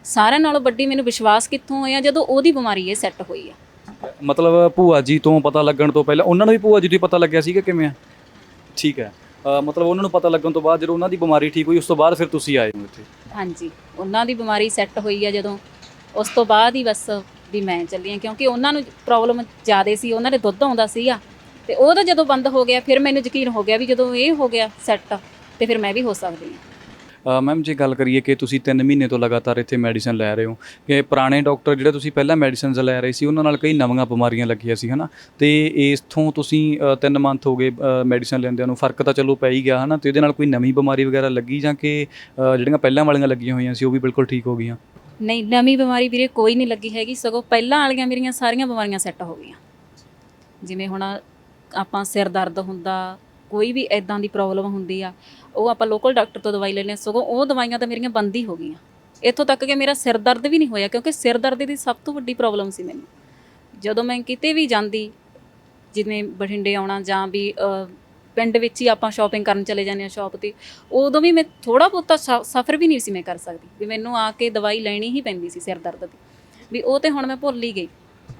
ਸਾਰਿਆਂ ਨਾਲੋਂ ਵੱਡੀ ਮੈਨੂੰ ਵਿਸ਼ਵਾਸ ਕਿੱਥੋਂ ਹੋਇਆ, ਜਦੋਂ ਉਹਦੀ ਬਿਮਾਰੀ ਇਹ ਸੈੱਟ ਹੋਈ ਆ। ਮਤਲਬ ਭੂਆ ਜੀ ਤੋਂ ਪਤਾ ਲੱਗਣ ਤੋਂ ਪਹਿਲਾਂ ਉਹਨਾਂ ਨੂੰ ਵੀ ਭੂਆ ਜੀ ਤੋਂ ਹੀ ਪਤਾ ਲੱਗਿਆ ਸੀਗਾ ਕਿਵੇਂ ਆ? ਠੀਕ ਹੈ, ਮਤਲਬ ਉਹਨਾਂ ਨੂੰ ਪਤਾ ਲੱਗਣ ਤੋਂ ਬਾਅਦ ਜਦੋਂ ਉਹਨਾਂ ਦੀ ਬਿਮਾਰੀ ਠੀਕ ਹੋਈ, ਉਸ ਤੋਂ ਬਾਅਦ ਫਿਰ ਤੁਸੀਂ ਆਏ ਹੋ ਇੱਥੇ? ਹਾਂਜੀ, ਉਹਨਾਂ ਦੀ ਬਿਮਾਰੀ ਸੈੱਟ ਹੋਈ ਆ ਜਦੋਂ, ਉਸ ਤੋਂ ਬਾਅਦ ਹੀ ਬਸ ਵੀ ਮੈਂ ਚੱਲੀ ਹਾਂ। ਕਿਉਂਕਿ ਉਹਨਾਂ ਨੂੰ ਪ੍ਰੋਬਲਮ ਜ਼ਿਆਦਾ ਸੀ, ਉਹਨਾਂ ਦੇ ਦੁੱਧ ਆਉਂਦਾ ਸੀਗਾ, ਤੇ ਉਹਦਾ ਜਦੋਂ ਬੰਦ ਹੋ ਗਿਆ ਫਿਰ ਮੈਨੂੰ ਯਕੀਨ ਹੋ ਗਿਆ ਵੀ ਜਦੋਂ ਇਹ ਹੋ ਗਿਆ ਸੈੱਟ ਤੇ ਫਿਰ ਮੈਂ ਵੀ ਹੋ ਸਕਦੀ ਹਾਂ। ਮੈਮ ਜੇ ਗੱਲ ਕਰੀਏ ਕਿ ਤੁਸੀਂ 3 ਮਹੀਨੇ ਤੋਂ ਲਗਾਤਾਰ ਇੱਥੇ ਮੈਡੀਸਨ ਲੈ ਰਹੇ ਹੋ, ਕਿ ਪੁਰਾਣੇ ਡਾਕਟਰ ਜਿਹੜੇ ਤੁਸੀਂ ਪਹਿਲਾਂ ਮੈਡੀਸਨਸ ਲੈ ਰਹੇ ਸੀ ਉਹਨਾਂ ਨਾਲ ਕਈ ਨਵੀਆਂ ਬਿਮਾਰੀਆਂ ਲੱਗੀਆਂ ਸੀ, ਹੈ ਨਾ, ਤੇ ਇਸਥੋਂ ਤੁਸੀਂ 3 ਮੰਥ ਹੋ ਗਏ ਮੈਡੀਸਨ ਲੈਂਦਿਆਂ ਨੂੰ, ਫਰਕ ਤਾਂ ਚਲੋ ਪੈ ਹੀ ਗਿਆ, ਹੈ ਨਾ, ਤੇ ਇਹਦੇ ਨਾਲ ਕੋਈ ਨਵੀਂ ਬਿਮਾਰੀ ਵਗੈਰਾ ਲੱਗੀ, ਜਾਂ ਕਿ ਜਿਹੜੀਆਂ ਪਹਿਲਾਂ ਵਾਲੀਆਂ ਲੱਗੀਆਂ ਹੋਈਆਂ ਸੀ ਉਹ ਵੀ ਬਿਲਕੁਲ ਠੀਕ ਹੋ ਗਈਆਂ? ਨਹੀਂ, ਨਵੀਂ ਬਿਮਾਰੀ ਵੀਰੇ ਕੋਈ ਨਹੀਂ ਲੱਗੀ ਹੈਗੀ, ਸਗੋਂ ਪਹਿਲਾਂ ਵਾਲੀਆਂ ਮੇਰੀਆਂ ਸਾਰੀਆਂ ਬਿਮਾਰੀਆਂ ਸੈੱਟ ਹੋ ਗਈਆਂ। ਜਿਵੇਂ ਹੁਣ ਆਪਾਂ ਸਿਰ ਦਰਦ ਹੁੰਦਾ, ਕੋਈ ਵੀ ਇੱਦਾਂ ਦੀ ਪ੍ਰੋਬਲਮ ਹੁੰਦੀ ਆ, ਉਹ ਆਪਾਂ ਲੋਕਲ ਡਾਕਟਰ ਤੋਂ ਦਵਾਈ ਲੈਂਦੇ ਹਾਂ, ਸਗੋਂ ਉਹ ਦਵਾਈਆਂ ਤਾਂ ਮੇਰੀਆਂ ਬੰਦ ਹੀ ਹੋ ਗਈਆਂ। ਇੱਥੋਂ ਤੱਕ ਕਿ ਮੇਰਾ ਸਿਰ ਦਰਦ ਵੀ ਨਹੀਂ ਹੋਇਆ, ਕਿਉਂਕਿ ਸਿਰ ਦਰਦ ਦੀ ਸਭ ਤੋਂ ਵੱਡੀ ਪ੍ਰੋਬਲਮ ਸੀ ਮੈਨੂੰ। ਜਦੋਂ ਮੈਂ ਕਿਤੇ ਵੀ ਜਾਂਦੀ, ਜਿਵੇਂ ਬਠਿੰਡੇ ਆਉਣਾ ਜਾਂ ਵੀ ਪਿੰਡ ਵਿੱਚ ਹੀ ਆਪਾਂ ਸ਼ਾਪਿੰਗ ਕਰਨ ਚਲੇ ਜਾਂਦੇ ਹਾਂ ਸ਼ਾਪ 'ਤੇ, ਉਦੋਂ ਵੀ ਮੈਂ ਥੋੜ੍ਹਾ ਬਹੁਤਾ ਸਫ਼ਰ ਵੀ ਨਹੀਂ ਸੀ ਮੈਂ ਕਰ ਸਕਦੀ, ਵੀ ਮੈਨੂੰ ਆ ਕੇ ਦਵਾਈ ਲੈਣੀ ਹੀ ਪੈਂਦੀ ਸੀ ਸਿਰ ਦਰਦ ਦੀ, ਵੀ ਉਹ ਤਾਂ ਹੁਣ ਮੈਂ ਭੁੱਲ ਹੀ ਗਈ।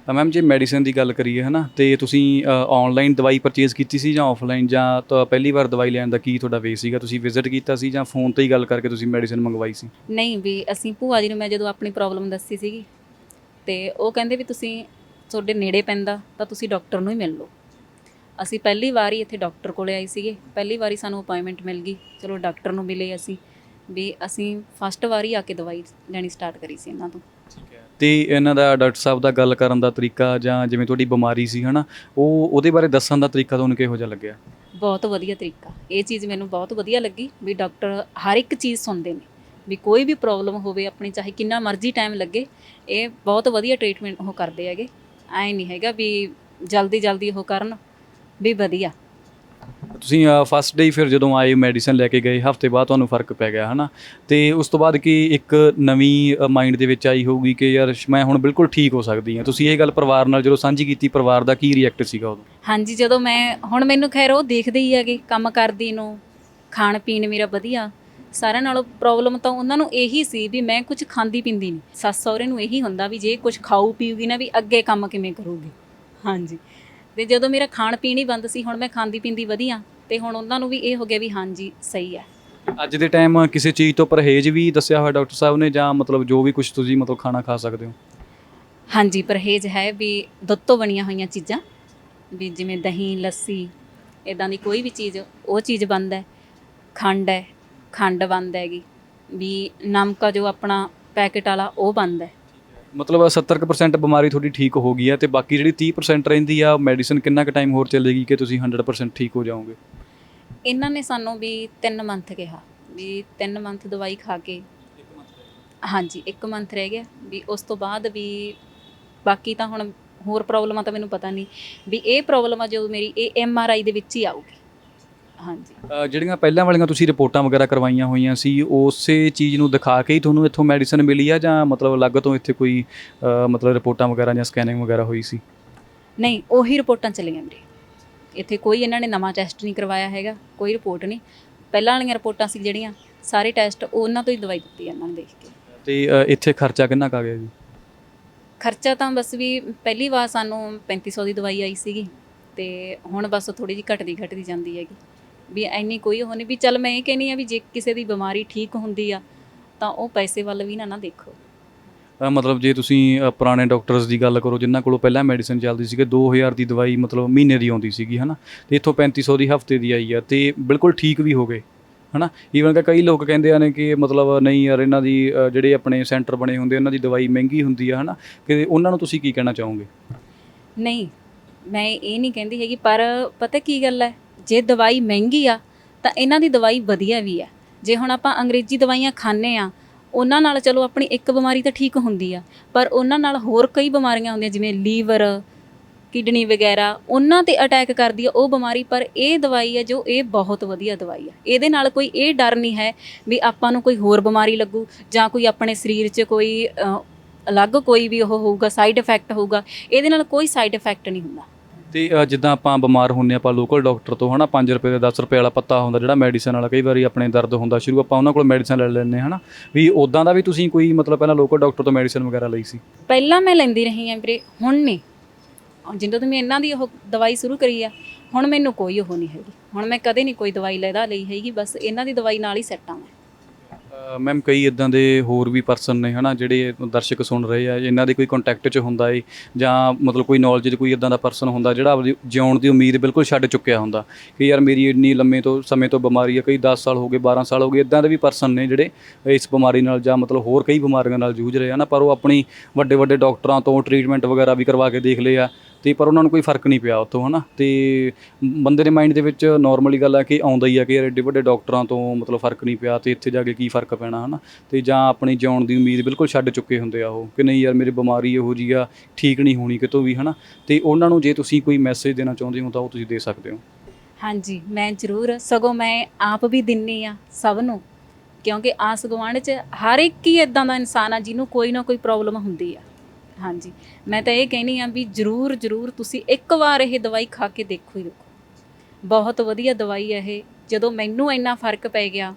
ਮੈਮ ਜੇ ਮੈਡੀਸਨ ਦੀ ਗੱਲ ਕਰੀਏ, ਹੈ ਨਾ, ਤੇ ਤੁਸੀਂ ਔਨਲਾਈਨ ਦਵਾਈ ਪਰਚੇਜ਼ ਕੀਤੀ ਸੀ ਜਾਂ ਆਫਲਾਈਨ, ਜਾਂ ਪਹਿਲੀ ਵਾਰ ਦਵਾਈ ਲੈਣ ਦਾ ਕੀ ਤੁਹਾਡਾ ਵੇ ਸੀਗਾ? ਤੁਸੀਂ ਵਿਜ਼ਿਟ ਕੀਤਾ ਸੀ ਜਾਂ ਫੋਨ 'ਤੇ ਹੀ ਗੱਲ ਕਰਕੇ ਤੁਸੀਂ ਮੈਡੀਸਨ ਮੰਗਵਾਈ ਸੀ? ਨਹੀਂ, ਵੀ ਅਸੀਂ ਭੂਆ ਜੀ ਨੂੰ ਮੈਂ ਜਦੋਂ ਆਪਣੀ ਪ੍ਰੋਬਲਮ ਦੱਸੀ ਸੀਗੀ, ਤੇ ਉਹ ਕਹਿੰਦੇ ਵੀ ਤੁਸੀਂ, ਤੁਹਾਡੇ ਨੇੜੇ ਪੈਂਦਾ ਤਾਂ ਤੁਸੀਂ ਡਾਕਟਰ ਨੂੰ ਹੀ ਮਿਲ ਲਓ। ਅਸੀਂ ਪਹਿਲੀ ਵਾਰ ਹੀ ਇੱਥੇ ਡਾਕਟਰ ਕੋਲੇ ਆਏ ਸੀਗੇ, ਪਹਿਲੀ ਵਾਰੀ ਸਾਨੂੰ ਅਪਾਇੰਟਮੈਂਟ ਮਿਲ ਗਈ, ਚਲੋ ਡਾਕਟਰ ਨੂੰ ਮਿਲੇ ਅਸੀਂ ਫਸਟ ਵਾਰੀ ਆ ਕੇ ਦਵਾਈ ਲੈਣੀ ਸਟਾਰਟ ਕਰੀ ਸੀ ਇਹਨਾਂ ਤੋਂ। ਤੇ ਇਹਨਾਂ ਦਾ ਡਾਕਟਰ ਸਾਹਿਬ ਦਾ ਗੱਲ ਕਰਨ ਦਾ ਤਰੀਕਾ, ਜਾਂ ਜਿਵੇਂ ਤੁਹਾਡੀ ਬਿਮਾਰੀ ਸੀ, ਹੈ ਨਾ, ਉਹਦੇ ਬਾਰੇ ਦੱਸਣ ਦਾ ਤਰੀਕਾ ਤੁਹਾਨੂੰ ਕਿਹੋ ਜਿਹਾ ਲੱਗਿਆ? ਬਹੁਤ ਵਧੀਆ ਤਰੀਕਾ, ਇਹ ਚੀਜ਼ ਮੈਨੂੰ ਬਹੁਤ ਵਧੀਆ ਲੱਗੀ ਵੀ ਡਾਕਟਰ ਹਰ ਇੱਕ ਚੀਜ਼ ਸੁਣਦੇ ਨੇ, ਵੀ ਕੋਈ ਵੀ ਪ੍ਰੋਬਲਮ ਹੋਵੇ ਆਪਣੀ, ਚਾਹੇ ਕਿੰਨਾ ਮਰਜ਼ੀ ਟਾਈਮ ਲੱਗੇ, ਇਹ ਬਹੁਤ ਵਧੀਆ ਟ੍ਰੀਟਮੈਂਟ ਉਹ ਕਰਦੇ ਹੈਗੇ। ਐਂ ਨਹੀਂ ਹੈਗਾ ਵੀ ਜਲਦੀ ਉਹ ਕਰਨ, ਵੀ ਵਧੀਆ। ਤੁਸੀਂ ਫਸਟ ਡੇ ਫਿਰ ਜਦੋਂ ਆਏ, ਮੈਡੀਸਨ ਲੈ ਕੇ ਗਏ, ਹਫ਼ਤੇ ਬਾਅਦ ਤੁਹਾਨੂੰ ਫਰਕ ਪੈ ਗਿਆ, ਹੈ ਨਾ, ਤੇ ਉਸ ਤੋਂ ਬਾਅਦ ਕੀ ਇੱਕ ਨਵੀਂ ਮਾਈਂਡ ਦੇ ਵਿੱਚ ਆਈ ਹੋਊਗੀ ਕਿ ਯਾਰ ਮੈਂ ਹੁਣ ਬਿਲਕੁਲ ਠੀਕ ਹੋ ਸਕਦੀ ਹਾਂ? ਤੁਸੀਂ ਇਹ ਗੱਲ ਪਰਿਵਾਰ ਨਾਲ ਜਦੋਂ ਸਾਂਝੀ ਕੀਤੀ, ਪਰਿਵਾਰ ਦਾ ਕੀ ਰਿਐਕਟ ਸੀਗਾ ਉਦੋਂ? ਹਾਂਜੀ, ਜਦੋਂ ਹੁਣ ਮੈਨੂੰ ਖੈਰ ਉਹ ਦੇਖਦੇ ਹੀ ਹੈਗੇ, ਕੰਮ ਕਰਦੀ ਨੂੰ, ਖਾਣ ਪੀਣ ਮੇਰਾ ਵਧੀਆ, ਸਾਰਿਆਂ ਨਾਲੋਂ ਪ੍ਰੋਬਲਮ ਤਾਂ ਉਹਨਾਂ ਨੂੰ ਇਹੀ ਸੀ ਵੀ ਮੈਂ ਕੁਝ ਖਾਂਦੀ ਪੀਂਦੀ ਨਹੀਂ। ਸੱਸ ਸਹੁਰੇ ਨੂੰ ਇਹੀ ਹੁੰਦਾ ਵੀ ਜੇ ਕੁਝ ਖਾਊ ਪੀਊਗੀ ਨਾ, ਵੀ ਅੱਗੇ ਕੰਮ ਕਿਵੇਂ ਕਰੂਗੀ। ਹਾਂਜੀ, ਤੇ ਜਦੋਂ ਮੇਰਾ ਖਾਣ ਪੀਣ ਹੀ ਬੰਦ ਸੀ, ਹੁਣ ਮੈਂ ਖਾਂਦੀ ਪੀਂਦੀ ਵਧੀਆ, ਤੇ ਹੁਣ ਉਹਨਾਂ ਨੂੰ ਵੀ ਇਹ ਹੋ ਗਿਆ ਵੀ ਹਾਂਜੀ ਸਹੀ ਹੈ। ਅੱਜ ਦੇ ਟਾਈਮ ਕਿਸੇ ਚੀਜ਼ ਤੋਂ ਪਰਹੇਜ਼ ਵੀ ਦੱਸਿਆ ਹੋਇਆ ਡਾਕਟਰ ਸਾਹਿਬ ਨੇ, ਜਾਂ ਮਤਲਬ ਜੋ ਵੀ ਕੁਝ ਤੁਸੀਂ ਮਤਲਬ ਖਾਣਾ ਖਾ ਸਕਦੇ ਹੋ? ਹਾਂਜੀ, ਪਰਹੇਜ਼ ਹੈ, ਵੀ ਦੁੱਧ ਤੋਂ ਬਣੀਆਂ ਹੋਈਆਂ ਚੀਜ਼ਾਂ, ਵੀ ਜਿਵੇਂ ਦਹੀਂ, ਲੱਸੀ, ਇਦਾਂ ਦੀ ਕੋਈ ਵੀ ਚੀਜ਼, ਉਹ ਚੀਜ਼ ਬੰਦ ਹੈ। ਖੰਡ ਬੰਦ ਹੈਗੀ, ਵੀ ਨਮਕ ਆ ਜੋ ਆਪਣਾ ਪੈਕਟ ਵਾਲਾ ਉਹ ਬੰਦ ਹੈ। ਮਤਲਬ 70% ਬਿਮਾਰੀ ਤੁਹਾਡੀ ਠੀਕ ਹੋ ਗਈ ਹੈ ਤੇ ਬਾਕੀ ਜਿਹੜੀ 30% ਰਹਿੰਦੀ ਆ ਮੈਡੀਸਨ ਕਿੰਨਾ ਕੁ ਟਾਈਮ ਹੋਰ ਚੱਲੇਗੀ ਕਿ ਤੁਸੀਂ 100% ਠੀਕ ਹੋ ਜਾਓਗੇ? ਇਹਨਾਂ ਨੇ ਸਾਨੂੰ ਵੀ 3 ਮੰਥ ਕਿਹਾ, ਵੀ 3 ਮੰਥ ਦਵਾਈ ਖਾ ਕੇ, ਹਾਂਜੀ 1 ਮੰਥ ਰਹਿ ਗਿਆ, ਵੀ ਉਸ ਤੋਂ ਬਾਅਦ ਵੀ ਬਾਕੀ ਤਾਂ ਹੁਣ ਹੋਰ ਪ੍ਰੋਬਲਮਾਂ ਤਾਂ ਮੈਨੂੰ ਪਤਾ ਨਹੀਂ, ਵੀ ਇਹ ਪ੍ਰੋਬਲਮ ਆ ਜੋ ਮੇਰੀ ਇਹ MRI ਦੇ ਵਿੱਚ ਹੀ ਆਊਗੀ। ਹਾਂਜੀ, ਜਿਹੜੀਆਂ ਪਹਿਲਾਂ ਵਾਲੀਆਂ ਤੁਸੀਂ ਰਿਪੋਰਟਾਂ ਵਗੈਰਾ ਕਰਵਾਈਆਂ ਹੋਈਆਂ ਸੀ ਉਸੇ ਚੀਜ਼ ਨੂੰ ਦਿਖਾ ਕੇ ਹੀ ਤੁਹਾਨੂੰ ਇੱਥੋਂ ਮੈਡੀਸਨ ਮਿਲੀ ਆ ਜਾਂ ਮਤਲਬ ਅਲੱਗ ਤੋਂ ਇੱਥੇ ਕੋਈ ਮਤਲਬ ਰਿਪੋਰਟਾਂ ਵਗੈਰਾ ਜਾਂ ਸਕੈਨਿੰਗ ਵਗੈਰਾ ਹੋਈ ਸੀ? ਨਹੀਂ ਉਹੀ ਰਿਪੋਰਟਾਂ ਚੱਲੀਆਂ ਵੀਰੇ, ਇੱਥੇ ਕੋਈ ਇਹਨਾਂ ਨੇ ਨਵਾਂ ਟੈਸਟ ਨਹੀਂ ਕਰਵਾਇਆ ਹੈਗਾ, ਕੋਈ ਰਿਪੋਰਟ ਨਹੀਂ। ਪਹਿਲਾਂ ਵਾਲੀਆਂ ਰਿਪੋਰਟਾਂ ਸੀ ਜਿਹੜੀਆਂ ਸਾਰੇ ਟੈਸਟ ਉਹਨਾਂ ਤੋਂ ਹੀ ਦਵਾਈ ਦਿੱਤੀ ਇਹਨਾਂ ਨੇ ਦੇਖ ਕੇ। ਤੇ ਇੱਥੇ ਖਰਚਾ ਕਿੰਨਾ ਕੁ ਆ ਗਿਆ ਜੀ? ਖਰਚਾ ਤਾਂ ਬਸ ਵੀ ਪਹਿਲੀ ਵਾਰ ਸਾਨੂੰ 3500 ਦੀ ਦਵਾਈ ਆਈ ਸੀਗੀ, ਤੇ ਹੁਣ ਬਸ ਥੋੜੀ ਜਿਹੀ ਘਟਦੀ ਜਾਂਦੀ ਹੈਗੀ, ਵੀ ਇੰਨੀ ਕੋਈ ਉਹ ਨਹੀਂ। ਵੀ ਚੱਲ ਮੈਂ ਇਹ ਕਹਿੰਦੀ ਆ ਵੀ ਜੇ ਕਿਸੇ ਦੀ ਬਿਮਾਰੀ ਠੀਕ ਹੁੰਦੀ ਆ ਤਾਂ ਉਹ ਪੈਸੇ ਵੱਲ ਵੀ ਨਾ ਦੇਖੋ। ਮਤਲਬ ਜੇ ਤੁਸੀਂ ਪੁਰਾਣੇ ਡਾਕਟਰਸ ਦੀ ਗੱਲ ਕਰੋ ਜਿਨ੍ਹਾਂ ਕੋਲੋਂ ਪਹਿਲਾਂ ਮੈਡੀਸਨ ਚੱਲਦੀ ਸੀਗੀ 2000 ਦੀ ਦਵਾਈ ਮਤਲਬ ਮਹੀਨੇ ਦੀ ਆਉਂਦੀ ਸੀਗੀ ਹੈ ਨਾ, ਤੇ ਇੱਥੋਂ 3500 ਦੀ ਹਫ਼ਤੇ ਦੀ ਆਈ ਆ ਤੇ ਬਿਲਕੁਲ ਠੀਕ ਵੀ ਹੋ ਗਏ ਹੈ ਨਾ। ਈਵਨ ਕਿ ਕਈ ਲੋਕ ਕਹਿੰਦੇ ਨੇ ਕਿ ਮਤਲਬ ਨਹੀਂ ਯਾਰ ਇਹਨਾਂ ਦੀ ਜਿਹੜੇ ਆਪਣੇ ਸੈਂਟਰ ਬਣੇ ਹੁੰਦੇ ਉਹਨਾਂ ਦੀ ਦਵਾਈ ਮਹਿੰਗੀ ਹੁੰਦੀ ਆ ਹੈ ਨਾ, ਕਿ ਉਹਨਾਂ ਨੂੰ ਤੁਸੀਂ ਕੀ ਕਹਿਣਾ ਚਾਹੋਗੇ? ਨਹੀਂ, ਮੈਂ ਇਹ ਨਹੀਂ ਕਹਿੰਦੀ ਹੈਗੀ, ਪਰ ਪਤਾ ਕੀ ਗੱਲ ਹੈ, ਜੇ ਦਵਾਈ ਮਹਿੰਗੀ ਆ ਤਾਂ ਇਹਨਾਂ ਦੀ ਦਵਾਈ ਵਧੀਆ ਵੀ ਆ। ਜੇ ਹੁਣ ਆਪਾਂ ਅੰਗਰੇਜ਼ੀ ਦਵਾਈਆਂ ਖਾਂਦੇ ਆ ਉਹਨਾਂ ਨਾਲ ਚਲੋ ਆਪਣੀ ਇੱਕ ਬਿਮਾਰੀ ਤਾਂ ਠੀਕ ਹੁੰਦੀ ਆ, ਪਰ ਉਹਨਾਂ ਨਾਲ ਹੋਰ ਕਈ ਬਿਮਾਰੀਆਂ ਹੁੰਦੀਆਂ ਜਿਵੇਂ ਲੀਵਰ, ਕਿਡਨੀ ਵਗੈਰਾ, ਉਹਨਾਂ ਤੇ ਅਟੈਕ ਕਰਦੀ ਆ ਉਹ ਬਿਮਾਰੀ। ਪਰ ਇਹ ਦਵਾਈ ਆ ਜੋ ਇਹ ਬਹੁਤ ਵਧੀਆ ਦਵਾਈ ਆ, ਇਹਦੇ ਨਾਲ ਕੋਈ ਇਹ ਡਰ ਨਹੀਂ ਹੈ ਵੀ ਆਪਾਂ ਨੂੰ ਕੋਈ ਹੋਰ ਬਿਮਾਰੀ ਲੱਗੂ ਜਾਂ ਕੋਈ ਆਪਣੇ ਸਰੀਰ 'ਚ ਕੋਈ ਅਲੱਗ ਕੋਈ ਵੀ ਉਹ ਹੋਊਗਾ ਸਾਈਡ ਇਫੈਕਟ ਹੋਊਗਾ। ਇਹਦੇ ਨਾਲ ਕੋਈ ਸਾਈਡ ਇਫੈਕਟ ਨਹੀਂ ਹੁੰਦਾ। ਤੇ ਜਿੱਦਾਂ ਆਪਾਂ ਬਿਮਾਰ ਹੁੰਦੇ ਆਪਾਂ ਲੋਕਲ ਡਾਕਟਰ ਤੋਂ ਹੈ ਨਾ, 5 ਰੁਪਏ ਦੇ 10 ਰੁਪਏ ਵਾਲਾ ਪੱਤਾ ਹੁੰਦਾ ਜਿਹੜਾ ਮੈਡੀਸਨ ਵਾਲਾ, ਕਈ ਵਾਰੀ ਆਪਣੇ ਦਰਦ ਹੁੰਦਾ ਸ਼ੁਰੂ ਆਪਾਂ ਉਹਨਾਂ ਕੋਲ ਮੈਡੀਸਨ ਲੈ ਲੈਂਦੇ ਹੈ ਨਾ, ਵੀ ਉੱਦਾਂ ਦਾ ਵੀ ਤੁਸੀਂ ਕੋਈ ਮਤਲਬ ਪਹਿਲਾਂ ਲੋਕਲ ਡਾਕਟਰ ਤੋਂ ਮੈਡੀਸਨ ਵਗੈਰਾ ਲਈ ਸੀ? ਪਹਿਲਾਂ ਮੈਂ ਲੈਂਦੀ ਰਹੀ ਹਾਂ ਵੀਰੇ, ਹੁਣ ਨਹੀਂ। ਜਿੰਦੋਂ ਤੋਂ ਮੈਂ ਇਹਨਾਂ ਦੀ ਉਹ ਦਵਾਈ ਸ਼ੁਰੂ ਕਰੀ ਆ ਹੁਣ ਮੈਨੂੰ ਕੋਈ ਉਹ ਨਹੀਂ ਹੈਗੀ, ਹੁਣ ਮੈਂ ਕਦੇ ਨਹੀਂ ਕੋਈ ਦਵਾਈ ਲਈ ਹੈਗੀ, ਬਸ ਇਹਨਾਂ ਦੀ ਦਵਾਈ ਨਾਲ ਹੀ ਸੈੱਟ ਆ ਮੈਂ। ਮੈਮ ਕਈ ਇੱਦਾਂ ਦੇ ਹੋਰ ਵੀ ਪਰਸਨ ਨੇ ਹੈ ਨਾ ਜਿਹੜੇ ਦਰਸ਼ਕ ਸੁਣ ਰਹੇ ਆ, ਇਹਨਾਂ ਦੇ ਕੋਈ ਕੰਟੈਕਟ 'ਚ ਹੁੰਦਾ ਏ ਜਾਂ ਮਤਲਬ ਕੋਈ ਨੌਲੇਜ 'ਚ ਕੋਈ ਇੱਦਾਂ ਦਾ ਪਰਸਨ ਹੁੰਦਾ ਜਿਹੜਾ ਆਪਣੀ ਜਿਉਣ ਦੀ ਉਮੀਦ ਬਿਲਕੁਲ ਛੱਡ ਚੁੱਕਿਆ ਹੁੰਦਾ ਕਿ ਯਾਰ ਮੇਰੀ ਇੰਨੀ ਲੰਮੇ ਤੋਂ ਸਮੇਂ ਤੋਂ ਬਿਮਾਰੀ ਆ, ਕਈ 10 ਸਾਲ ਹੋ ਗਏ, 12 ਸਾਲ ਹੋ ਗਏ, ਇੱਦਾਂ ਦੇ ਵੀ ਪਰਸਨ ਨੇ ਜਿਹੜੇ ਇਸ ਬਿਮਾਰੀ ਨਾਲ ਜਾਂ ਮਤਲਬ ਹੋਰ ਕਈ ਬਿਮਾਰੀਆਂ ਨਾਲ ਜੂਝ ਰਹੇ ਆ ਨਾ, ਪਰ ਉਹ ਆਪਣੀ ਵੱਡੇ ਡਾਕਟਰਾਂ ਤੋਂ ਟਰੀਟਮੈਂਟ ਵਗੈਰਾ ਵੀ ਕਰਵਾ ਕੇ ਦੇਖ ਲਏ ਆ ਤੇ ਪਰ ਉਹਨਾਂ ਨੂੰ ਕੋਈ ਫਰਕ ਨਹੀਂ ਪਿਆ ਉੱਥੋਂ ਹੈ ਨਾ। ਤੇ ਬੰਦੇ ਦੇ ਮਾਈਂਡ ਦੇ ਵਿੱਚ ਨੋਰਮਲੀ ਗੱਲ ਹੈ ਕਿ ਆਉਂਦਾ ਹੀ ਆ ਕਿ ਯਾਰ ਐਡੇ ਵੱਡੇ ਡਾਕਟਰਾਂ ਤੋਂ ਮਤਲਬ ਫਰਕ ਨਹੀਂ ਪਿਆ ਤੇ ਇੱਥੇ ਜਾ ਕੇ ਕੀ ਫਰਕ ਪੈਣਾ ਹੈ ਨਾ, ਤੇ ਜਾਂ ਆਪਣੀ ਜਿਉਣ ਦੀ ਉਮੀਦ ਬਿਲਕੁਲ ਛੱਡ ਚੁੱਕੇ ਹੁੰਦੇ ਆ ਉਹ ਕਿ ਨਹੀਂ ਯਾਰ ਮੇਰੀ ਬਿਮਾਰੀ ਇਹੋ ਜਿਹੀ ਆ, ਠੀਕ ਨਹੀਂ ਹੋਣੀ ਕਿਤੋਂ ਵੀ ਹੈ ਨਾ। ਤੇ ਉਹਨਾਂ ਨੂੰ ਜੇ ਤੁਸੀਂ ਕੋਈ ਮੈਸੇਜ ਦੇਣਾ ਚਾਹੁੰਦੇ ਹੋ ਤਾਂ ਉਹ ਤੁਸੀਂ ਦੇ ਸਕਦੇ ਹੋ। ਹਾਂਜੀ ਮੈਂ ਜ਼ਰੂਰ, ਸਗੋਂ ਮੈਂ ਆਪ ਵੀ ਦਿੰਨੀ ਆ ਸਭ ਨੂੰ, ਕਿਉਂਕਿ ਆਸ ਗੁਆਂਢ 'ਚ ਹਰ ਇੱਕ ਹੀ ਇੱਦਾਂ ਦਾ ਇਨਸਾਨ ਆ ਜਿਹਨੂੰ ਕੋਈ ਨਾ ਕੋਈ ਪ੍ਰੋਬਲਮ ਹੁੰਦੀ ਆ। ਹਾਂਜੀ ਮੈਂ ਤਾਂ ਇਹ ਕਹਿੰਦੀ ਆ ਵੀ ਜ਼ਰੂਰ ਤੁਸੀਂ ਇੱਕ ਵਾਰ ਇਹ ਦਵਾਈ ਖਾ ਕੇ ਦੇਖੋ ਹੀ ਦੇਖੋ, ਬਹੁਤ ਵਧੀਆ ਦਵਾਈ ਹੈ ਇਹ। ਜਦੋਂ ਮੈਨੂੰ ਇੰਨਾ ਫਰਕ ਪੈ ਗਿਆ,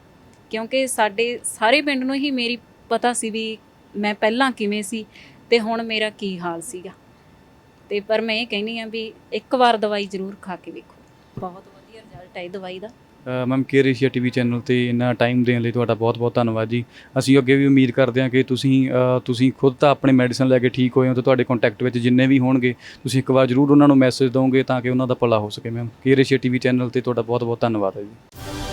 ਕਿਉਂਕਿ ਸਾਡੇ ਸਾਰੇ ਪਿੰਡ ਨੂੰ ਹੀ ਮੇਰੀ ਪਤਾ ਸੀ ਵੀ ਮੈਂ ਪਹਿਲਾਂ ਕਿਵੇਂ ਸੀ ਤੇ ਹੁਣ ਮੇਰਾ ਕੀ ਹਾਲ ਸੀਗਾ, ਤੇ ਪਰ ਮੈਂ ਇਹ ਕਹਿੰਦੀ ਆ ਵੀ ਇੱਕ ਵਾਰ ਦਵਾਈ ਜ਼ਰੂਰ ਖਾ ਕੇ ਵੇਖੋ, ਬਹੁਤ ਵਧੀਆ ਰਿਜ਼ਲਟ ਹੈ ਇਹ ਦਵਾਈ ਦਾ। Ma'am care Asia TV channel 'ਤੇ ਇੰਨਾ ਟਾਈਮ ਦੇਣ ਲਈ ਤੁਹਾਡਾ ਬਹੁਤ ਧੰਨਵਾਦ ਜੀ। ਅਸੀਂ ਅੱਗੇ ਵੀ ਉਮੀਦ ਕਰਦੇ ਹਾਂ ਕਿ ਤੁਸੀਂ ਖੁਦ ਤਾਂ ਆਪਣੀ ਮੈਡੀਸਨ ਲੈ ਕੇ ਠੀਕ ਹੋਏ ਹੋ ਤੇ ਤੁਹਾਡੇ ਕੰਟੈਕਟ ਵਿੱਚ ਜਿੰਨੇ ਵੀ ਹੋਣਗੇ ਤੁਸੀਂ ਇੱਕ ਵਾਰ ਜ਼ਰੂਰ ਉਹਨਾਂ ਨੂੰ ਮੈਸੇਜ ਦਿਓਗੇ ਤਾਂ ਕਿ ਉਹਨਾਂ ਦਾ ਭਲਾ ਹੋ ਸਕੇ। Ma'am care Asia TV channel 'ਤੇ ਤੁਹਾਡਾ ਬਹੁਤ ਧੰਨਵਾਦ ਹੈ ਜੀ।